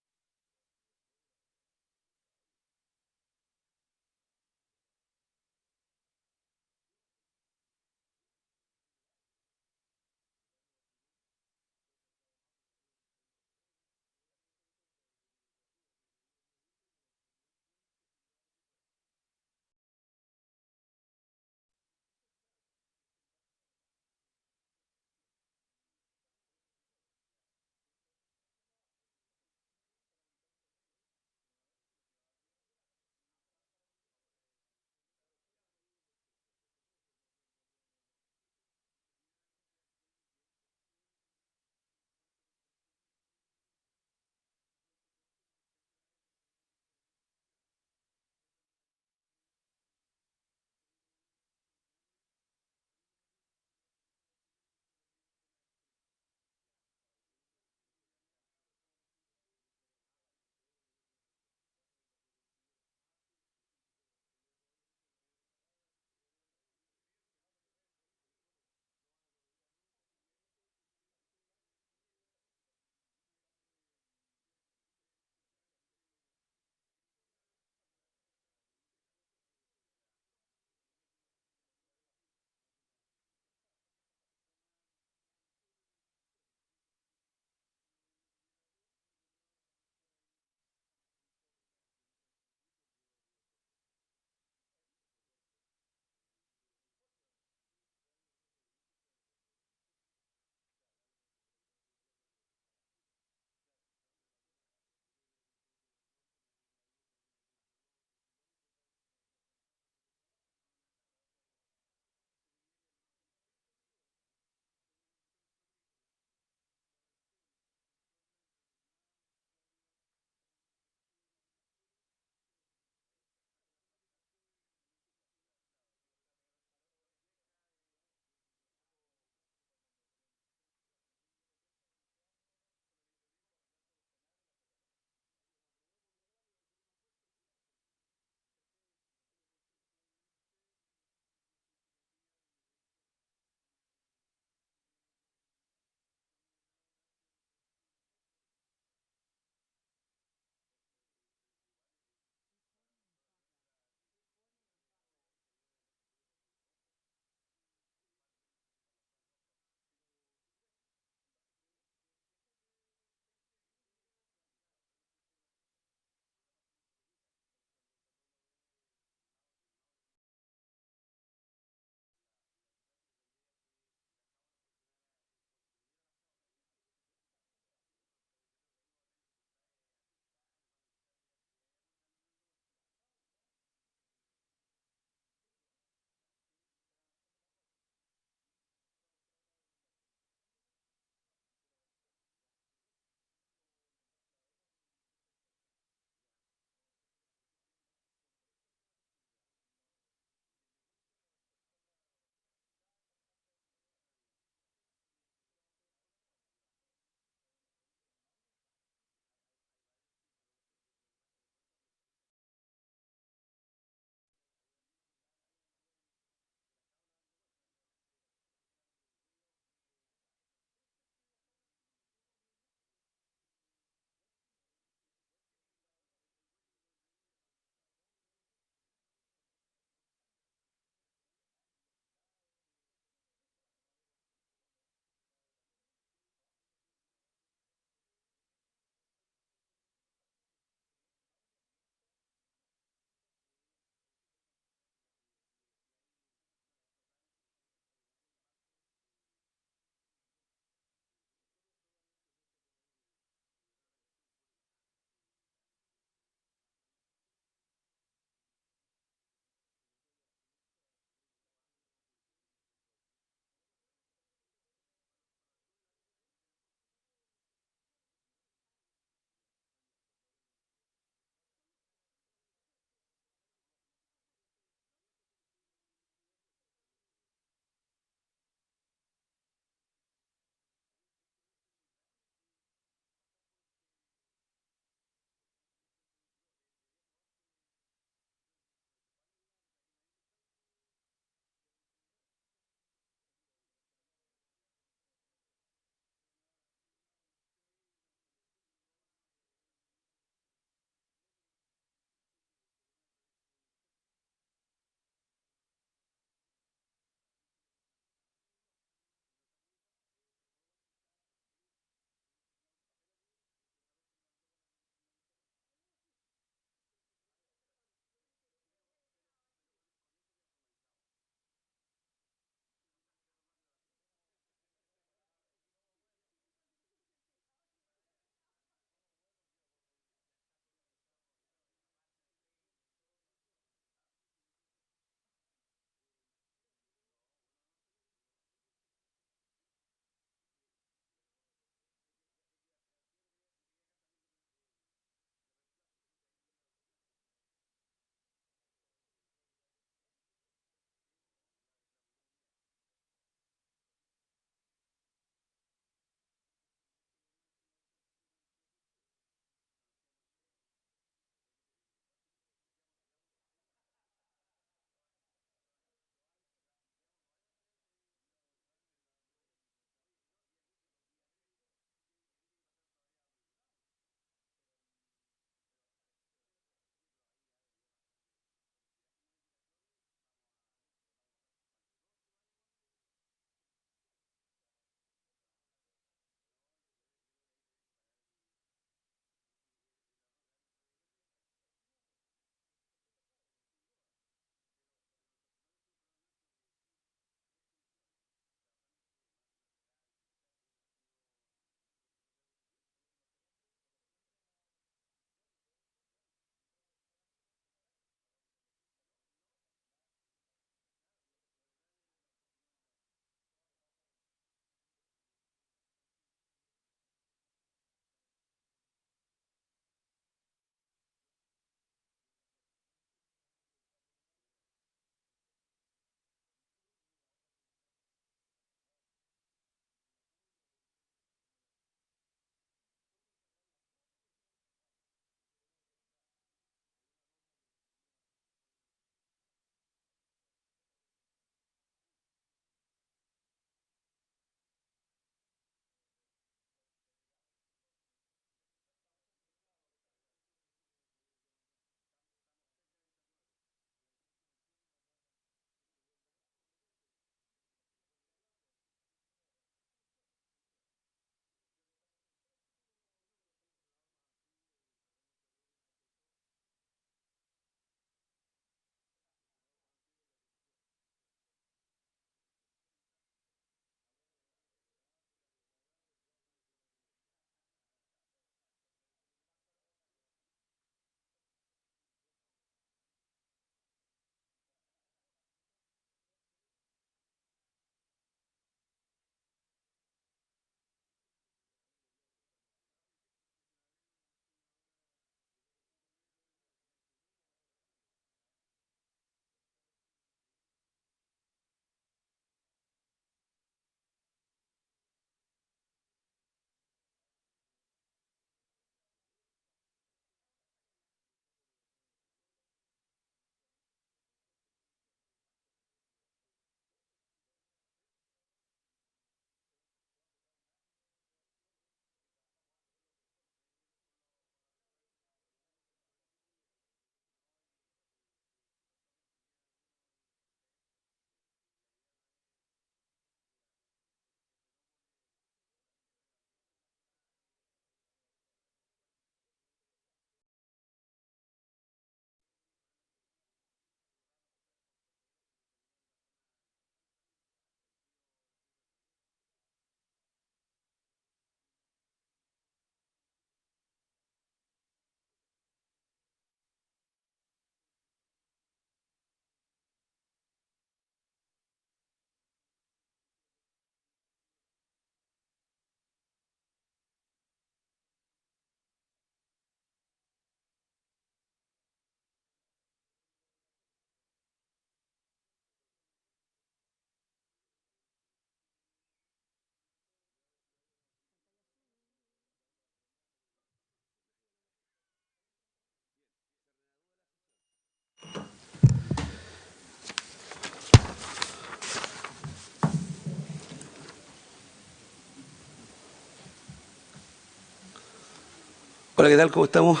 Hola, ¿qué tal? ¿Cómo estamos?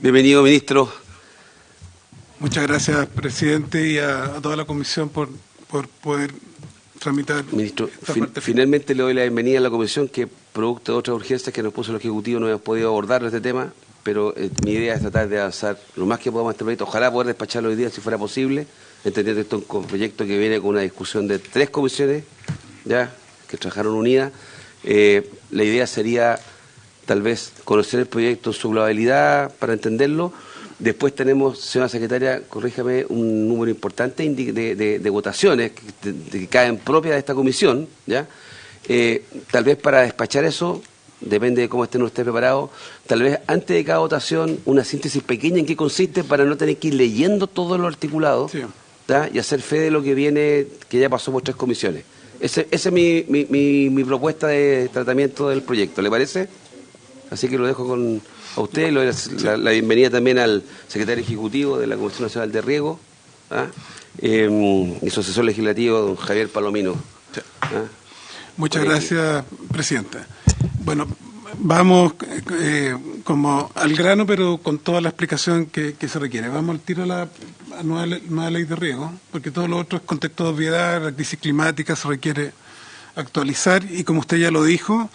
Bienvenido, ministro. Muchas gracias, presidente, y a toda la comisión por poder tramitar. Ministro, esta parte. finalmente le doy la bienvenida a la comisión que, producto de otras urgencias que nos puso el Ejecutivo, no hemos podido abordar este tema, pero mi idea es tratar de avanzar lo más que podamos este proyecto. Ojalá poder despacharlo hoy día si fuera posible, entendiendo que esto es un proyecto que viene con una discusión de 3 comisiones ya que trabajaron unidas. La idea sería tal vez conocer el proyecto en su globalidad para entenderlo. Después tenemos, señora secretaria, corríjame, un número importante de votaciones que caen propias de esta comisión, ¿ya? Tal vez para despachar eso, depende de cómo estén ustedes preparados, tal vez antes de cada votación una síntesis pequeña en qué consiste para no tener que ir leyendo todos los articulados, sí, y hacer fe de lo que viene, que ya pasó por 3 comisiones. Esa es mi propuesta de tratamiento del proyecto, ¿le parece? Así que lo dejo a usted, le doy la bienvenida también al secretario ejecutivo de la Comisión Nacional de Riego, y su asesor legislativo, don Javier Palomino. Muchas gracias, presidenta. Bueno, vamos como al grano, pero con toda la explicación que se requiere. Vamos al tiro a la nueva ley de riego, porque todo lo otro es contexto de obviedad, la crisis climática se requiere actualizar, y como usted ya lo dijo,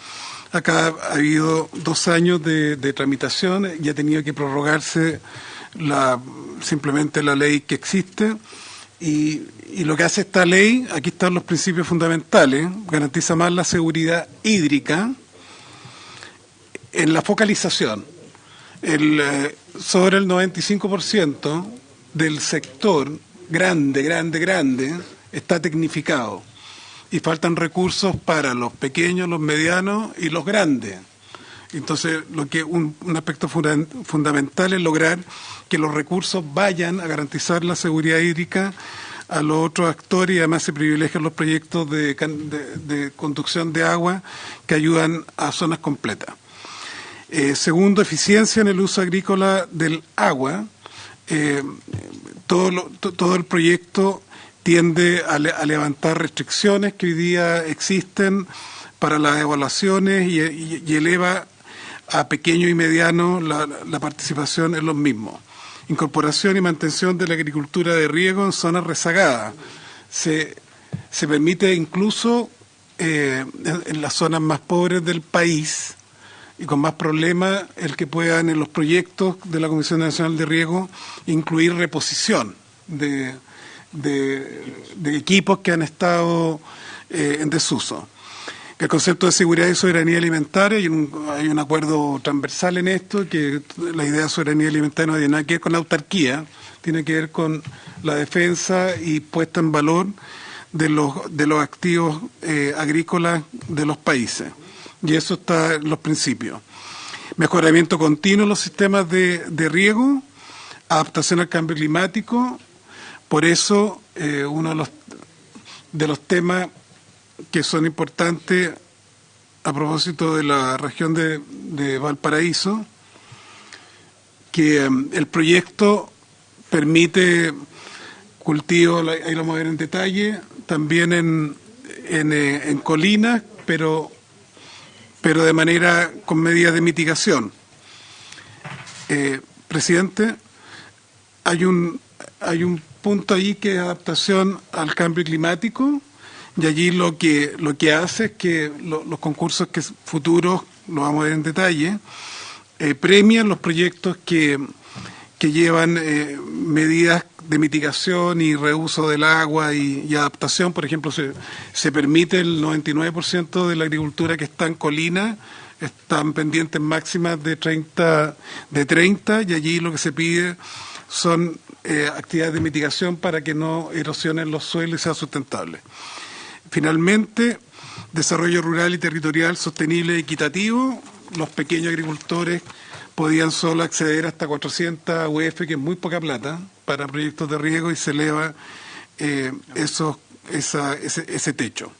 acá ha habido 2 años de tramitación y ha tenido que prorrogarse simplemente la ley que existe. Y lo que hace esta ley, aquí están los principios fundamentales, garantiza más la seguridad hídrica en la focalización. Sobre el 95% del sector grande está tecnificado y faltan recursos para los pequeños, los medianos y los grandes. Entonces, un aspecto fundamental es lograr que los recursos vayan a garantizar la seguridad hídrica a los otros actores, y además se privilegian los proyectos de conducción de agua que ayudan a zonas completas. Segundo, eficiencia en el uso agrícola del agua. Todo el proyecto tiende a levantar restricciones que hoy día existen para las evaluaciones y eleva a pequeño y mediano la participación en los mismos. Incorporación y mantención de la agricultura de riego en zonas rezagadas. Se permite incluso en las zonas más pobres del país y con más problemas el que puedan en los proyectos de la Comisión Nacional de Riego incluir reposición de equipos que han estado en desuso. El concepto de seguridad y soberanía alimentaria, hay un acuerdo transversal en esto, que la idea de soberanía alimentaria no tiene nada que ver con la autarquía, tiene que ver con la defensa y puesta en valor de los activos agrícolas de los países. Y eso está en los principios. Mejoramiento continuo en los sistemas de riego, adaptación al cambio climático. Por eso, uno de los temas que son importantes a propósito de la región de Valparaíso, que el proyecto permite cultivo, ahí lo vamos a ver en detalle, también en colinas, pero de manera con medidas de mitigación. Presidente, hay un punto ahí que es adaptación al cambio climático, y allí lo que hace es que los concursos futuros, lo vamos a ver en detalle, premian los proyectos que llevan medidas de mitigación y reuso del agua y adaptación. Por ejemplo, se permite el 99% de la agricultura que está en colina, están pendientes máximas de 30, y allí lo que se pide son actividades de mitigación para que no erosionen los suelos y sea sustentable. Finalmente, desarrollo rural y territorial sostenible y equitativo. Los pequeños agricultores podían solo acceder hasta 400 UF, que es muy poca plata, para proyectos de riego, y se eleva ese techo.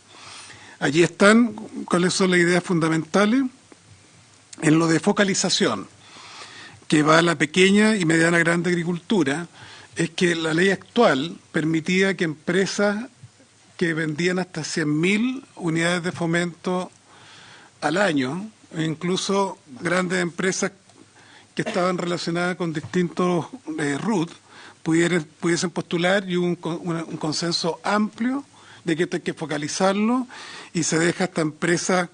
Allí están cuáles son las ideas fundamentales. En lo de focalización, que va a la pequeña y mediana grande agricultura, es que la ley actual permitía que empresas que vendían hasta 100.000 unidades de fomento al año e incluso grandes empresas que estaban relacionadas con distintos RUT pudiesen postular, y hubo un consenso amplio de que esto hay que focalizarlo, y se deja esta empresa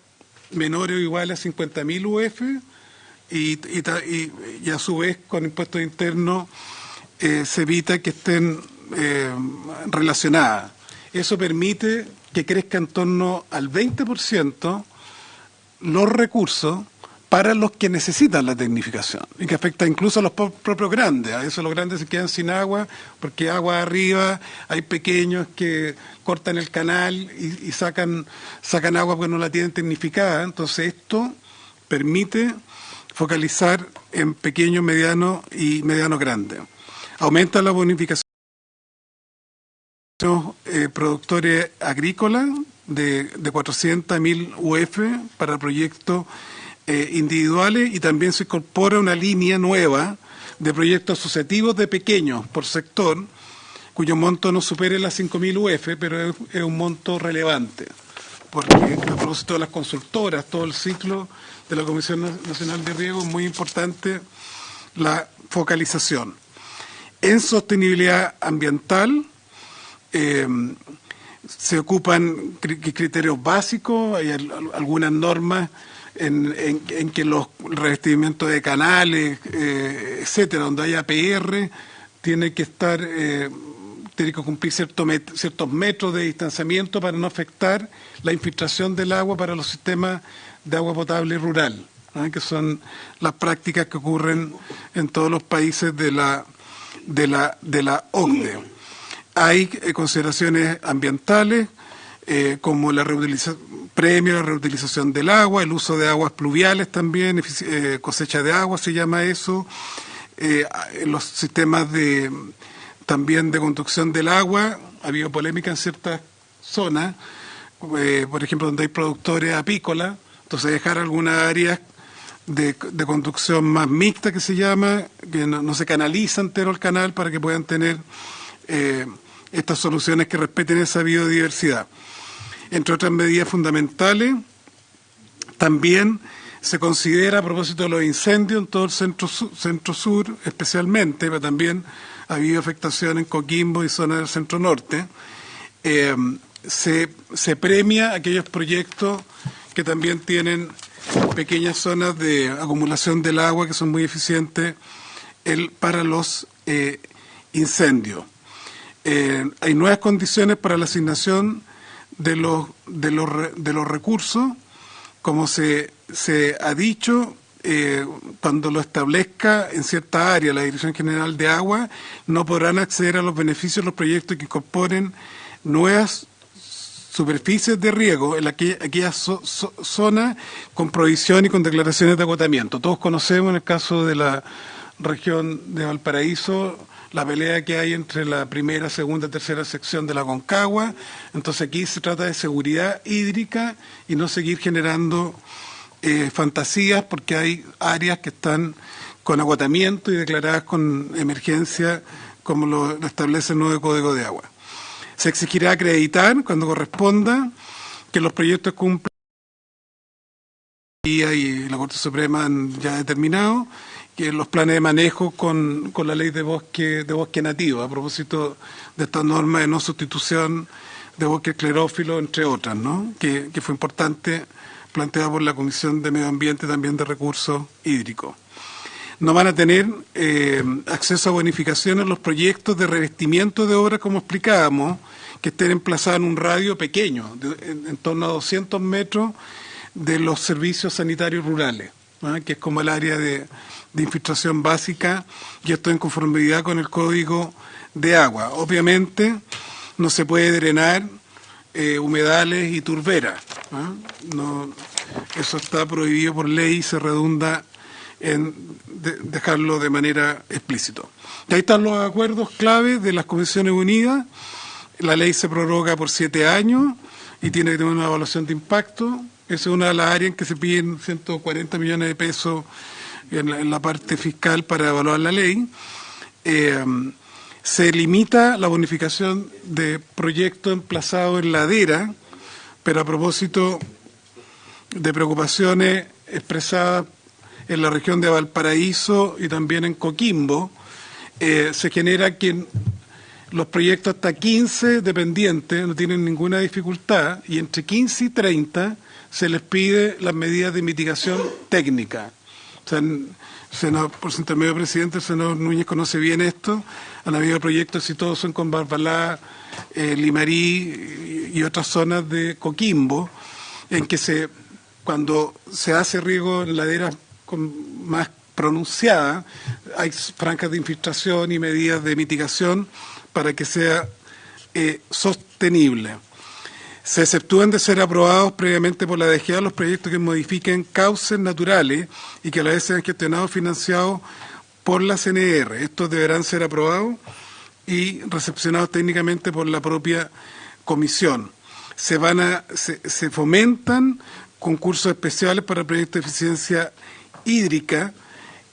menores o iguales a 50.000 UF, y a su vez con impuestos internos se evita que estén relacionadas. Eso permite que crezca en torno al 20% los recursos para los que necesitan la tecnificación, y que afecta incluso a los propios grandes. A eso los grandes se quedan sin agua, porque agua arriba, hay pequeños que cortan el canal y sacan agua porque no la tienen tecnificada. Entonces esto permite focalizar en pequeños, medianos y medianos grandes. Aumenta la bonificación productores agrícolas de 400.000 UF para proyectos individuales, y también se incorpora una línea nueva de proyectos asociativos de pequeños por sector, cuyo monto no supere las 5.000 UF, pero es un monto relevante, porque a propósito de las consultoras, todo el ciclo de la Comisión Nacional de Riego, es muy importante la focalización. En sostenibilidad ambiental se ocupan criterios básicos, hay algunas normas en que los revestimientos de canales, etcétera, donde haya PR, tiene que cumplir ciertos metros de distanciamiento para no afectar la infiltración del agua para los sistemas de agua potable rural, ¿no? Que son las prácticas que ocurren en todos los países de la OCDE. Hay consideraciones ambientales, como la premio a la reutilización del agua, el uso de aguas pluviales también, cosecha de agua se llama eso, los sistemas también de conducción del agua. Ha habido polémica en ciertas zonas, por ejemplo, donde hay productores apícolas, entonces dejar algunas áreas de conducción más mixta, que se llama, que no se canaliza entero el canal, para que puedan tener estas soluciones que respeten esa biodiversidad. Entre otras medidas fundamentales, también se considera, a propósito de los incendios en todo el centro-sur especialmente, pero también ha habido afectación en Coquimbo y zona del centro-norte, se premia aquellos proyectos que también tienen pequeñas zonas de acumulación del agua que son muy eficientes para los incendios. Hay nuevas condiciones para la asignación de los recursos, como se ha dicho, cuando lo establezca en cierta área la Dirección General de Agua, no podrán acceder a los beneficios los proyectos que incorporen nuevas superficies de riego en aquellas zonas con provisión y con declaraciones de agotamiento. Todos conocemos, en el caso de la región de Valparaíso, la pelea que hay entre la primera, segunda, tercera sección de la Concagua. Entonces aquí se trata de seguridad hídrica y no seguir generando fantasías, porque hay áreas que están con agotamiento y declaradas con emergencia, como lo establece el nuevo Código de Agua. Se exigirá acreditar, cuando corresponda, que los proyectos cumplan, y la Corte Suprema han ya determinado que los planes de manejo con la ley de bosque nativo, a propósito de esta norma de no sustitución de bosque esclerófilo, entre otras, ¿no? Que fue importante, planteada por la Comisión de Medio Ambiente, también de Recursos Hídricos. No van a tener acceso a bonificaciones los proyectos de revestimiento de obras, como explicábamos, que estén emplazados en un radio pequeño, en torno a 200 metros de los servicios sanitarios rurales, ¿no? Que es como el área de infiltración básica, y esto en conformidad con el Código de Agua. Obviamente no se puede drenar humedales y turberas, ¿no? Eso está prohibido por ley y se redunda en dejarlo de manera explícita. Y ahí están los acuerdos clave de las Comisiones Unidas. La ley se prorroga por 7 años y tiene que tener una evaluación de impacto. Esa es una de las áreas en que se piden 140 millones de pesos en la parte fiscal para evaluar la ley. Se limita la bonificación de proyectos emplazados en ladera, pero a propósito de preocupaciones expresadas en la región de Valparaíso y también en Coquimbo, se genera que los proyectos hasta 15 dependientes no tienen ninguna dificultad y entre 15 y 30 se les pide las medidas de mitigación técnica. O sea, por su intermedio presidente, el senador Núñez conoce bien esto. Han habido proyectos exitosos en Conbarbalá, Limarí y otras zonas de Coquimbo, en que cuando se hace riego en laderas más pronunciadas, hay franjas de infiltración y medidas de mitigación para que sea sostenible. Se exceptúan de ser aprobados previamente por la DGA los proyectos que modifiquen cauces naturales y que a la vez sean gestionados y financiados por la CNR. Estos deberán ser aprobados y recepcionados técnicamente por la propia comisión. Se fomentan concursos especiales para proyectos de eficiencia hídrica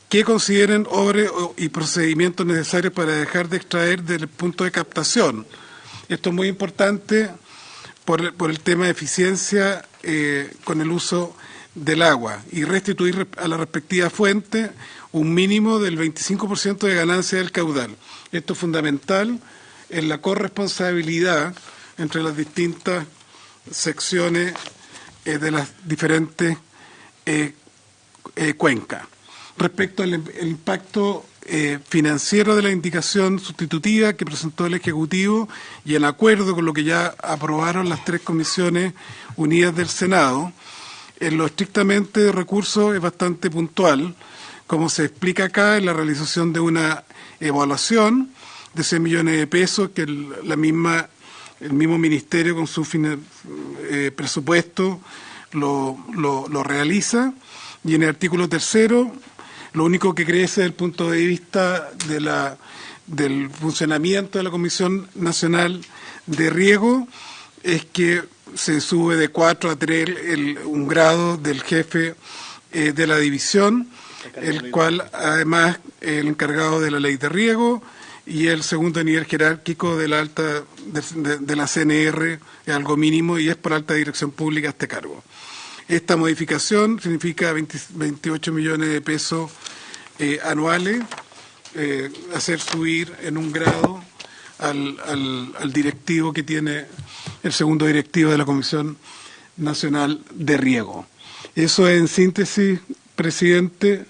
que consideren obras y procedimientos necesarios para dejar de extraer del punto de captación. Esto es muy importante por el tema de eficiencia con el uso del agua y restituir a la respectiva fuente un mínimo del 25% de ganancia del caudal. Esto es fundamental en la corresponsabilidad entre las distintas secciones de las diferentes cuencas. Respecto al impacto financiero de la indicación sustitutiva que presentó el Ejecutivo y en acuerdo con lo que ya aprobaron las 3 comisiones unidas del Senado, en lo estrictamente de recursos es bastante puntual, como se explica acá en la realización de una evaluación de 100 millones de pesos que el mismo Ministerio con su presupuesto lo realiza, y en el artículo 3º lo único que crece desde el punto de vista del funcionamiento de la Comisión Nacional de Riego es que se sube de 4 a 3 un grado del jefe de la división, el cual además es el encargado de la ley de riego y el segundo nivel jerárquico de la CNR es algo mínimo y es por alta dirección pública este cargo. Esta modificación significa 28 millones de pesos anuales, hacer subir en un grado al directivo que tiene el segundo directivo de la Comisión Nacional de Riego. Eso es, en síntesis, presidente,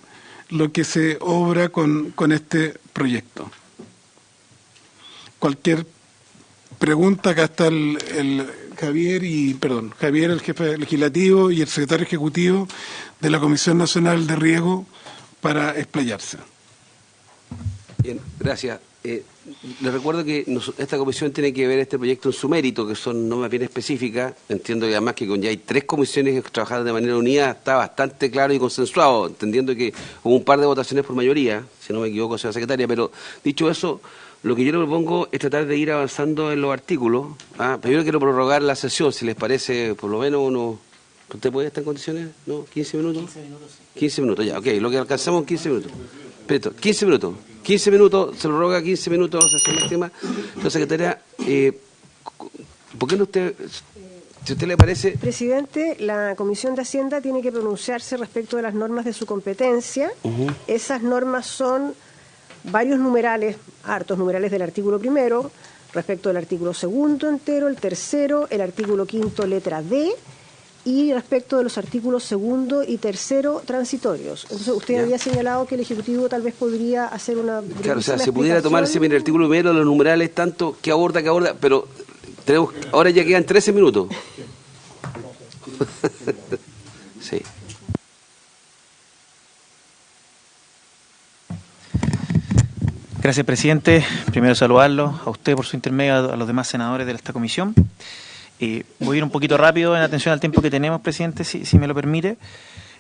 lo que se obra con este proyecto. Cualquier pregunta, acá está Javier, el jefe legislativo y el secretario ejecutivo de la Comisión Nacional de Riego para explayarse. Bien, gracias. Les recuerdo que esta comisión tiene que ver este proyecto en su mérito, que son normas bien específicas. Entiendo que además que con ya hay 3 comisiones que trabajaron de manera unida, está bastante claro y consensuado, entendiendo que hubo un par de votaciones por mayoría, si no me equivoco, señora secretaria, pero dicho eso, lo que yo le propongo es tratar de ir avanzando en los artículos. Primero quiero prorrogar la sesión, si les parece, por lo menos unos... ¿Usted puede estar en condiciones? ¿No? ¿15 minutos? 15 minutos, sí. 15 minutos, ya, ok. Lo que alcanzamos 15 minutos. Perfecto, 15 minutos. 15 minutos, se prorroga 15 minutos, sesión máxima. Entonces, secretaria, ¿por qué no usted... Si a usted le parece... Presidente, la Comisión de Hacienda tiene que pronunciarse respecto de las normas de su competencia. Esas normas son varios numerales, hartos numerales del artículo 1, respecto del artículo 2 entero, el 3º, el artículo 5 letra D, y respecto de los artículos 2 y 3 transitorios. Entonces, usted había señalado que el Ejecutivo tal vez podría hacer una... Claro, o sea, se pudiera tomarse en el artículo 1, los numerales tanto que aborda, pero tenemos ahora ya quedan 13 minutos. Sí. Gracias, presidente. Primero saludarlo a usted por su intermedio, a los demás senadores de esta comisión. Voy a ir un poquito rápido en atención al tiempo que tenemos, presidente, si me lo permite.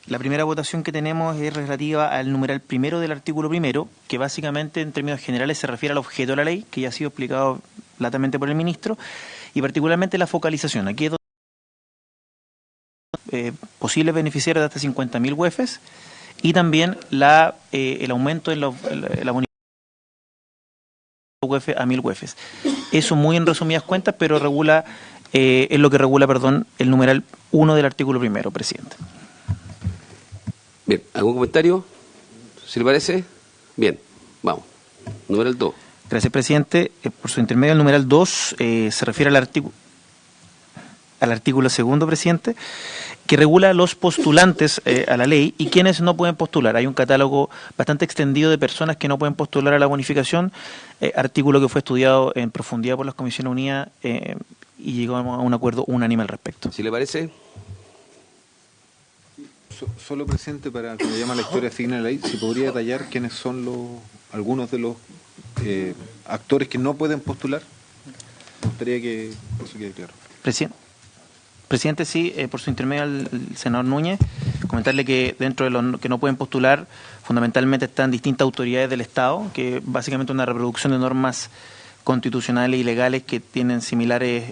La primera votación que tenemos es relativa al numeral 1 del artículo 1, que básicamente en términos generales se refiere al objeto de la ley, que ya ha sido explicado latamente por el ministro, y particularmente la focalización. Aquí es donde posibles beneficiarios de hasta 50.000 UEFs y también el aumento en la bonificación UEF a 1.000 UEFs. Eso muy en resumidas cuentas, pero regula es lo que regula, el numeral 1 del artículo 1, presidente. Bien, ¿algún comentario? ¿Si le parece? Bien, vamos. Numeral 2. Gracias, presidente. Por su intermedio, el numeral 2 se refiere al artículo segundo, presidente, que regula a los postulantes a la ley y quienes no pueden postular. Hay un catálogo bastante extendido de personas que no pueden postular a la bonificación, artículo que fue estudiado en profundidad por las Comisiones Unidas y llegamos a un acuerdo unánime al respecto. ¿Si le parece? Solo, presidente, para que me llame la historia fina de la ley, si podría detallar quiénes son algunos de los actores que no pueden postular. Me gustaría que eso quede claro. Presidente, sí, por su intermedio al senador Núñez, comentarle que dentro de los que no pueden postular, fundamentalmente están distintas autoridades del Estado, que básicamente una reproducción de normas constitucionales y legales que tienen similares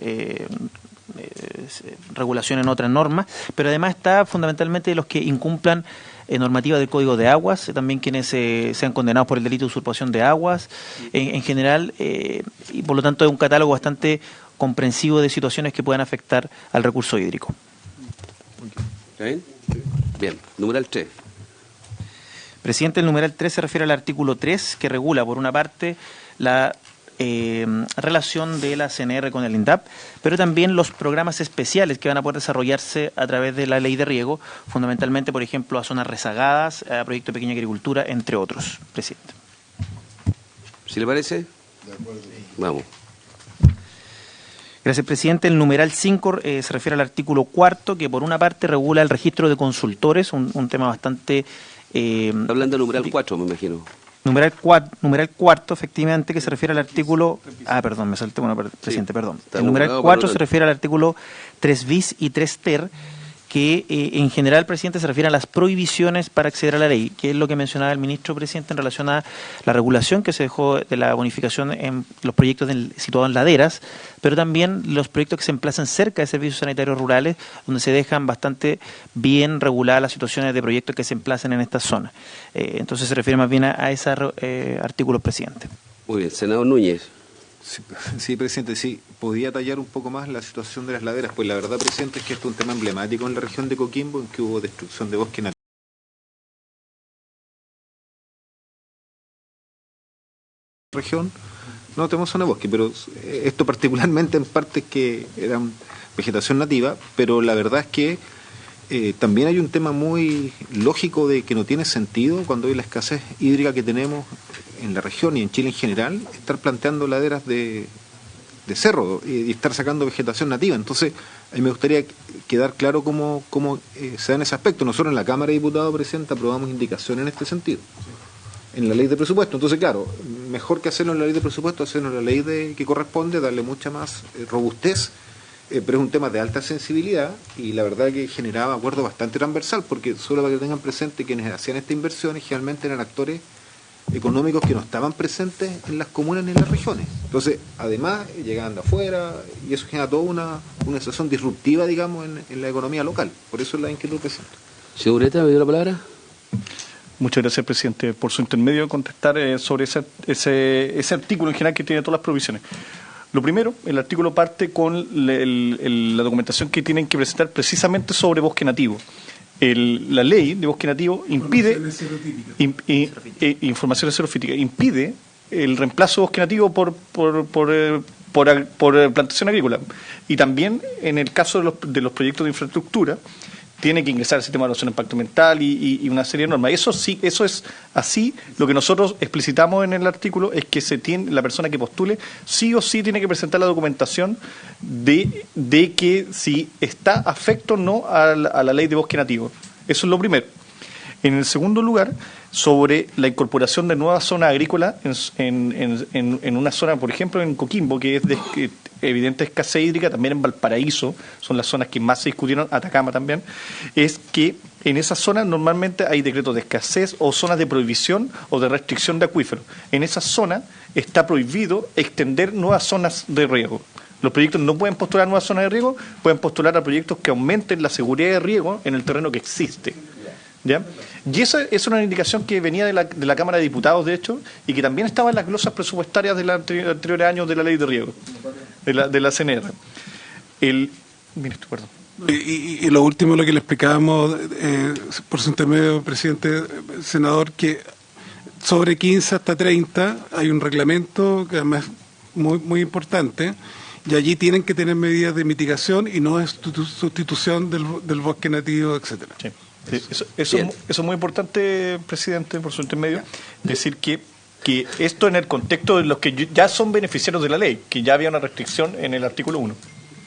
regulación en otras normas, pero además está fundamentalmente los que incumplan normativa del Código de Aguas, también quienes sean condenados por el delito de usurpación de aguas, en general, y por lo tanto es un catálogo bastante comprensivo de situaciones que puedan afectar al recurso hídrico. ¿Está bien? Bien, numeral 3. Presidente, el numeral 3 se refiere al artículo 3, que regula, por una parte, la relación de la CNR con el INDAP, pero también los programas especiales que van a poder desarrollarse a través de la ley de riego, fundamentalmente, por ejemplo, a zonas rezagadas, a proyectos de pequeña agricultura, entre otros. Presidente. ¿Si le parece? De acuerdo. Vamos. Gracias, presidente. El numeral 5 se refiere al artículo 4, que por una parte regula el registro de consultores, un tema bastante... hablando del numeral 4, me imagino. Numeral cuarto, efectivamente, que se refiere al artículo... perdón, me salté una, presidente, sí, perdón. El numeral 4 se refiere al artículo 3 bis y 3 ter, que en general, presidente, se refiere a las prohibiciones para acceder a la ley, que es lo que mencionaba el ministro, presidente, en relación a la regulación que se dejó de la bonificación en los proyectos situados en laderas, pero también los proyectos que se emplazan cerca de servicios sanitarios rurales, donde se dejan bastante bien reguladas las situaciones de proyectos que se emplazan en estas zonas. Entonces se refiere más bien a ese artículo, presidente. Muy bien, senador Núñez. Sí, presidente, sí. ¿Podía tallar un poco más la situación de las laderas? Pues la verdad, presidente, es que esto es un tema emblemático en la región de Coquimbo, en que hubo destrucción de bosque nativo. Región no tenemos zona de bosque, pero esto particularmente en partes que eran vegetación nativa, pero la verdad es que también hay un tema muy lógico de que no tiene sentido cuando hay la escasez hídrica que tenemos en la región y en Chile en general, estar planteando laderas de cerro y estar sacando vegetación nativa. Entonces, a mí me gustaría quedar claro cómo se da en ese aspecto. Nosotros en la Cámara de Diputados, presidente, aprobamos indicaciones en este sentido, en la ley de presupuesto. Entonces, claro, mejor que hacerlo en la ley de presupuesto, hacerlo en la ley que corresponde, darle mucha más robustez, pero es un tema de alta sensibilidad y la verdad que generaba acuerdo bastante transversal, porque solo para que tengan presente quienes hacían estas inversiones generalmente eran actores económicos que no estaban presentes en las comunas ni en las regiones. Entonces, además, llegaban de afuera y eso genera toda una situación disruptiva, digamos, en la economía local. Por eso es la inquietud, presidente. Señor Ureta, ¿me dio la palabra? Muchas gracias, presidente. Por su intermedio, contestar sobre ese artículo en general que tiene todas las provisiones. Lo primero, el artículo parte con la documentación que tienen que presentar precisamente sobre bosque nativo. La ley de bosque nativo impide información xerofítica, impide el reemplazo de bosque nativo por plantación agrícola. Y también en el caso de los proyectos de infraestructura tiene que ingresar el sistema de evaluación de impacto ambiental y una serie de normas. Eso es así. Lo que nosotros explicitamos en el artículo es que la persona que postule sí o sí tiene que presentar la documentación de que si está afecto o no a la ley de bosque nativo. Eso es lo primero. En el segundo lugar, sobre la incorporación de nuevas zonas agrícolas en una zona, por ejemplo, en Coquimbo, que es de evidente escasez hídrica, también en Valparaíso, son las zonas que más se discutieron, Atacama también, es que en esas zonas normalmente hay decretos de escasez o zonas de prohibición o de restricción de acuíferos. En esas zonas está prohibido extender nuevas zonas de riego. Los proyectos no pueden postular nuevas zonas de riego, pueden postular a proyectos que aumenten la seguridad de riego en el terreno que existe. ¿Ya? Y esa es una indicación que venía de la Cámara de Diputados, de hecho, y que también estaba en las glosas presupuestarias de los anteriores años de la ley de riego, de la CNR. Ministro, perdón. Y lo último, lo que le explicábamos por su intermedio, presidente, senador, que sobre 15 hasta 30 hay un reglamento que además es muy importante, y allí tienen que tener medidas de mitigación y no de sustitución del bosque nativo, etcétera. Sí. Sí, eso es muy importante, presidente, por su intermedio, decir que esto en el contexto de los que ya son beneficiarios de la ley, que ya había una restricción en el artículo 1.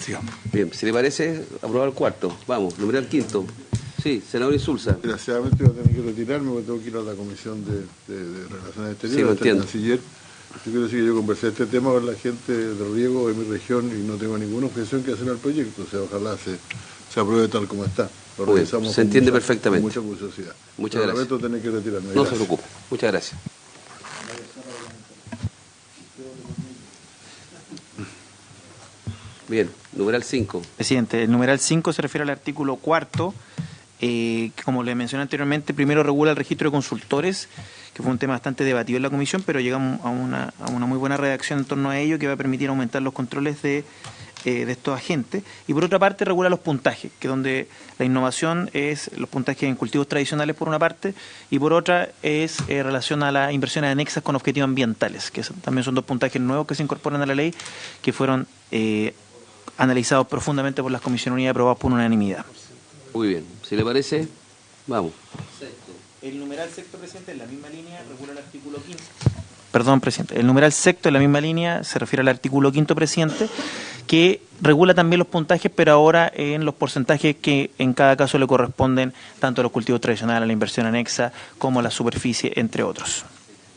Sigamos. Bien, si le parece, aprobar el cuarto. Vamos, numeral quinto. Sí, senador Insulza. Desgraciadamente voy a tener que retirarme porque tengo que ir a la Comisión de Relaciones Exteriores. Sí, lo entiendo. Canciller. Yo quiero decir que yo conversé este tema con la gente del riego de mi región y no tengo ninguna objeción que hacer al proyecto. O sea, ojalá se apruebe tal como está. Lo Muy bien, revisamos se entiende perfectamente. Con mucha curiosidad. Muchas gracias. Lamento tener que retirarme. No Gracias. se preocupe. Muchas gracias. Bien, numeral 5. Presidente, el numeral 5 se refiere al artículo 4, que como le mencioné anteriormente, primero regula el registro de consultores, que fue un tema bastante debatido en la comisión, pero llegamos a una muy buena redacción en torno a ello, que va a permitir aumentar los controles de estos agentes. Y por otra parte regula los puntajes, que donde la innovación es los puntajes en cultivos tradicionales por una parte, y por otra es relación a las inversiones anexas con objetivos ambientales, que también son dos puntajes nuevos que se incorporan a la ley, que fueron analizados profundamente por las comisiones unidas y aprobados por unanimidad. Muy bien, si le parece, vamos. El numeral sexto, presidente, en la misma línea regula el artículo 15. Perdón, presidente. El numeral sexto en la misma línea se refiere al artículo 5, presidente, que regula también los puntajes, pero ahora en los porcentajes que en cada caso le corresponden tanto a los cultivos tradicionales, a la inversión anexa, como a la superficie, entre otros.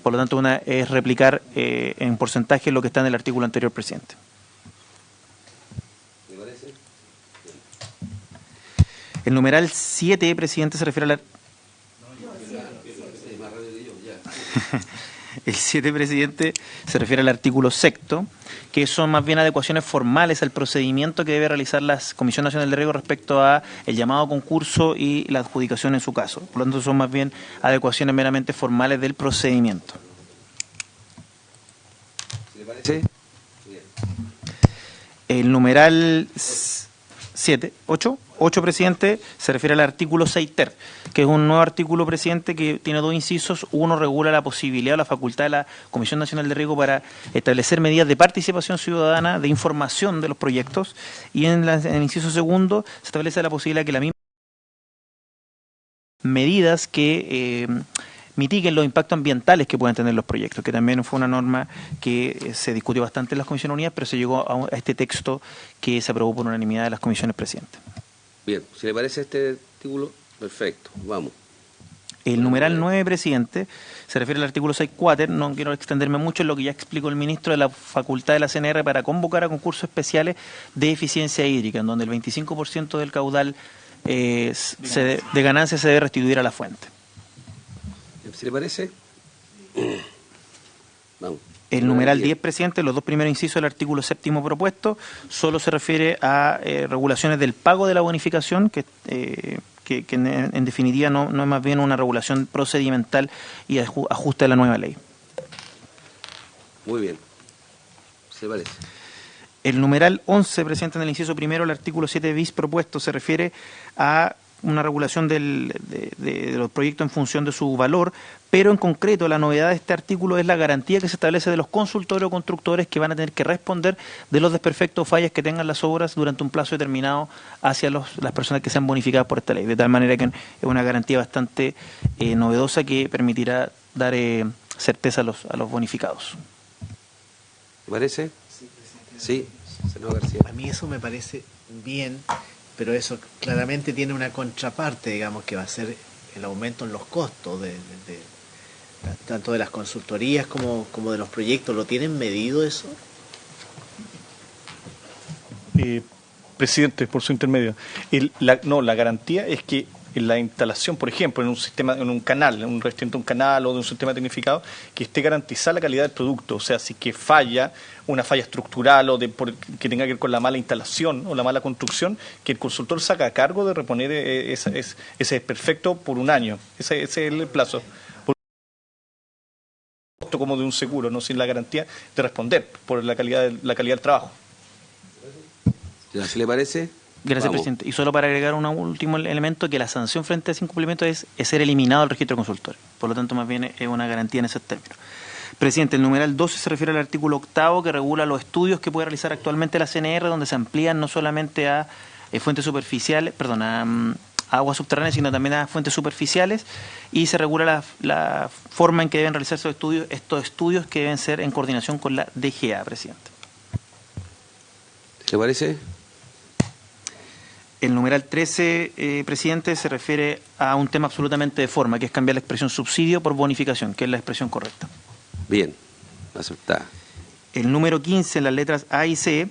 Por lo tanto, una es replicar en porcentaje lo que está en el artículo anterior, presidente. ¿Le parece? El numeral 7, presidente, se refiere a la... El 7, presidente, se refiere al artículo 6º, que son más bien adecuaciones formales al procedimiento que debe realizar la Comisión Nacional de Riego respecto a el llamado a concurso y la adjudicación en su caso. Por lo tanto, son más bien adecuaciones meramente formales del procedimiento. ¿Le parece? Bien. El numeral 8, presidente, se refiere al artículo 6 ter, que es un nuevo artículo, presidente, que tiene dos incisos. Uno regula la posibilidad o la facultad de la Comisión Nacional de Riego para establecer medidas de participación ciudadana, de información de los proyectos, y en el inciso segundo se establece la posibilidad que las mismas medidas que mitiguen los impactos ambientales que puedan tener los proyectos, que también fue una norma que se discutió bastante en las Comisiones Unidas, pero se llegó a este texto que se aprobó por unanimidad de las comisiones, presidente. Bien, si le parece este artículo, perfecto, vamos. El numeral 9, presidente, se refiere al artículo 6 quater. No quiero extenderme mucho en lo que ya explicó el ministro de la facultad de la CNR para convocar a concursos especiales de eficiencia hídrica, en donde el 25% del caudal de ganancia se debe restituir a la fuente. Si le parece, vamos. El numeral 10, presidente, los dos primeros incisos del artículo 7º propuesto, solo se refiere a regulaciones del pago de la bonificación, que en definitiva no es más bien una regulación procedimental y ajuste a la nueva ley. Muy bien, se parece. El numeral 11, presidente, en el inciso primero, el artículo 7 bis propuesto se refiere a una regulación de los proyectos en función de su valor, pero en concreto la novedad de este artículo es la garantía que se establece de los consultores o constructores que van a tener que responder de los desperfectos o fallas que tengan las obras durante un plazo determinado hacia las personas que sean bonificadas por esta ley. De tal manera que es una garantía bastante novedosa que permitirá dar certeza a los bonificados. ¿Le parece? Sí, senador García. A mí eso me parece bien, pero eso claramente tiene una contraparte, digamos, que va a ser el aumento en los costos tanto de las consultorías como de los proyectos. ¿Lo tienen medido eso? Presidente, por su intermedio. La garantía es que en la instalación, por ejemplo, en un sistema, en un canal, en un recipiente, un canal o de un sistema tecnificado, que esté garantizada la calidad del producto. O sea, si que falla, una falla estructural o que tenga que ver con la mala instalación o la mala construcción, que el consultor saca a cargo de reponer ese desperfecto por un año. Ese es el plazo. Como de un seguro, no sin la garantía de responder por la calidad del trabajo. ¿Si le parece? Gracias, presidente. Y solo para agregar un último elemento, que la sanción frente a ese incumplimiento es ser eliminado del registro de consultores. Por lo tanto, más bien es una garantía en esos términos. Presidente, el numeral 12 se refiere al artículo 8 que regula los estudios que puede realizar actualmente la CNR, donde se amplían no solamente a fuentes superficiales, perdón, a aguas subterráneas, sino también a fuentes superficiales, y se regula la forma en que deben realizarse estos estudios que deben ser en coordinación con la DGA, presidente. ¿Le parece? El numeral 13, presidente, se refiere a un tema absolutamente de forma, que es cambiar la expresión subsidio por bonificación, que es la expresión correcta. Bien, aceptada. El número 15, en las letras A y C,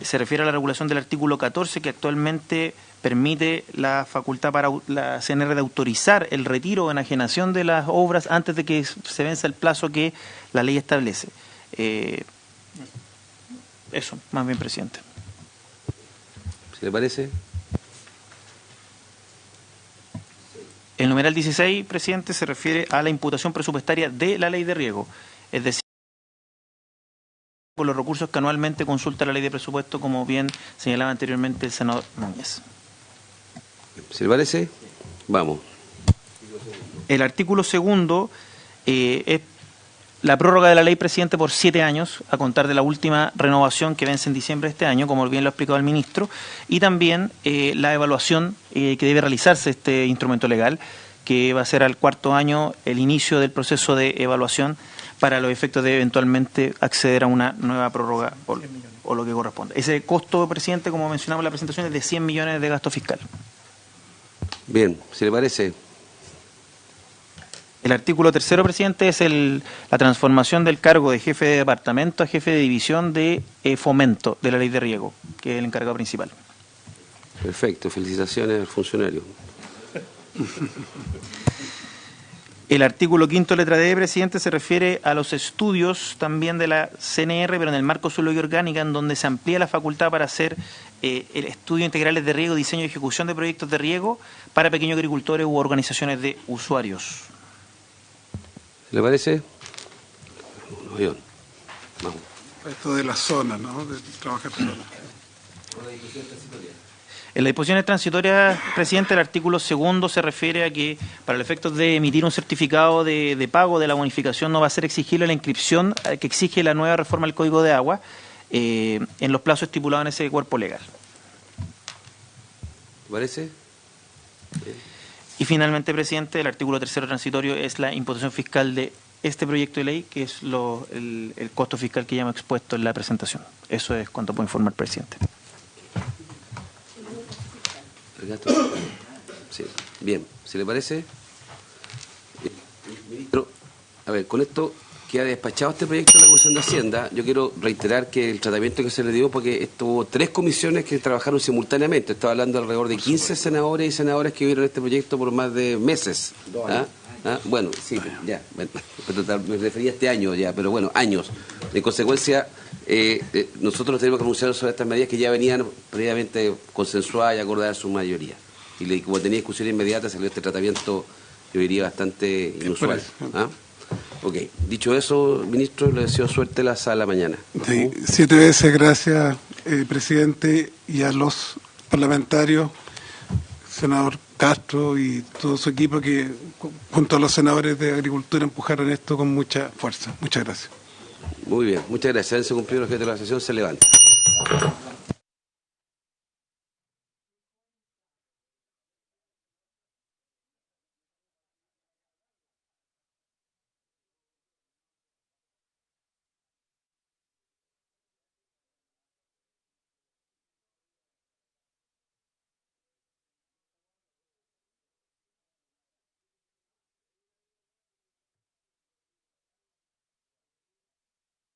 se refiere a la regulación del artículo 14, que actualmente permite la facultad para la CNR de autorizar el retiro o enajenación de las obras antes de que se venza el plazo que la ley establece. Eso, más bien, presidente. ¿Se le parece? El numeral 16, presidente, se refiere a la imputación presupuestaria de la ley de riego, es decir, por los recursos que anualmente consulta la ley de presupuesto, como bien señalaba anteriormente el senador Núñez. ¿Se le parece? Vamos. El artículo 2 es la prórroga de la ley, presidente, por 7 años, a contar de la última renovación que vence en diciembre de este año, como bien lo ha explicado el ministro, y también la evaluación que debe realizarse este instrumento legal, que va a ser al 4º año el inicio del proceso de evaluación para los efectos de eventualmente acceder a una nueva prórroga o lo que corresponde. Ese costo, presidente, como mencionamos en la presentación, es de 100 millones de gasto fiscal. Bien, ¿se le parece? El artículo 3, presidente, es la transformación del cargo de jefe de departamento a jefe de división de fomento de la ley de riego, que es el encargado principal. Perfecto, felicitaciones al funcionario. El artículo 5, letra D, presidente, se refiere a los estudios también de la CNR, pero en el marco de su ley orgánica, en donde se amplía la facultad para hacer el estudio integrales de riego, diseño y ejecución de proyectos de riego para pequeños agricultores u organizaciones de usuarios. ¿Le parece? Vamos. Esto de la zona, ¿no? De trabajar en zona. En las disposiciones transitorias, presidente, el artículo 2 se refiere a que para los efectos de emitir un certificado de pago de la bonificación no va a ser exigible la inscripción que exige la nueva reforma del Código de Agua en los plazos estipulados en ese cuerpo legal. ¿Le parece? Y finalmente, presidente, el artículo 3 transitorio es la imputación fiscal de este proyecto de ley, que es el costo fiscal que ya hemos expuesto en la presentación. Eso es cuanto puedo informar, presidente. Sí. Bien, ¿se le parece? Ministro, a ver, con esto queda despachado este proyecto de la Comisión de Hacienda. Yo quiero reiterar que el tratamiento que se le dio, porque hubo 3 comisiones que trabajaron simultáneamente. Estaba hablando alrededor de 15 senadores y senadoras que vieron este proyecto por más de meses. Bueno, sí, ya, pero me refería a este año ya, pero bueno, años. En consecuencia, nosotros tenemos que anunciar sobre estas medidas que ya venían previamente consensuadas y acordadas en su mayoría. Y como tenía discusión inmediata, salió este tratamiento, yo diría, bastante inusual. Ok, dicho eso, ministro, le deseo suerte la sala mañana. Sí, 7 veces gracias, presidente, y a los parlamentarios, senador Castro y todo su equipo que junto a los senadores de Agricultura empujaron esto con mucha fuerza. Muchas gracias. Muy bien, muchas gracias. Se cumplió el objeto de la sesión, se levanta.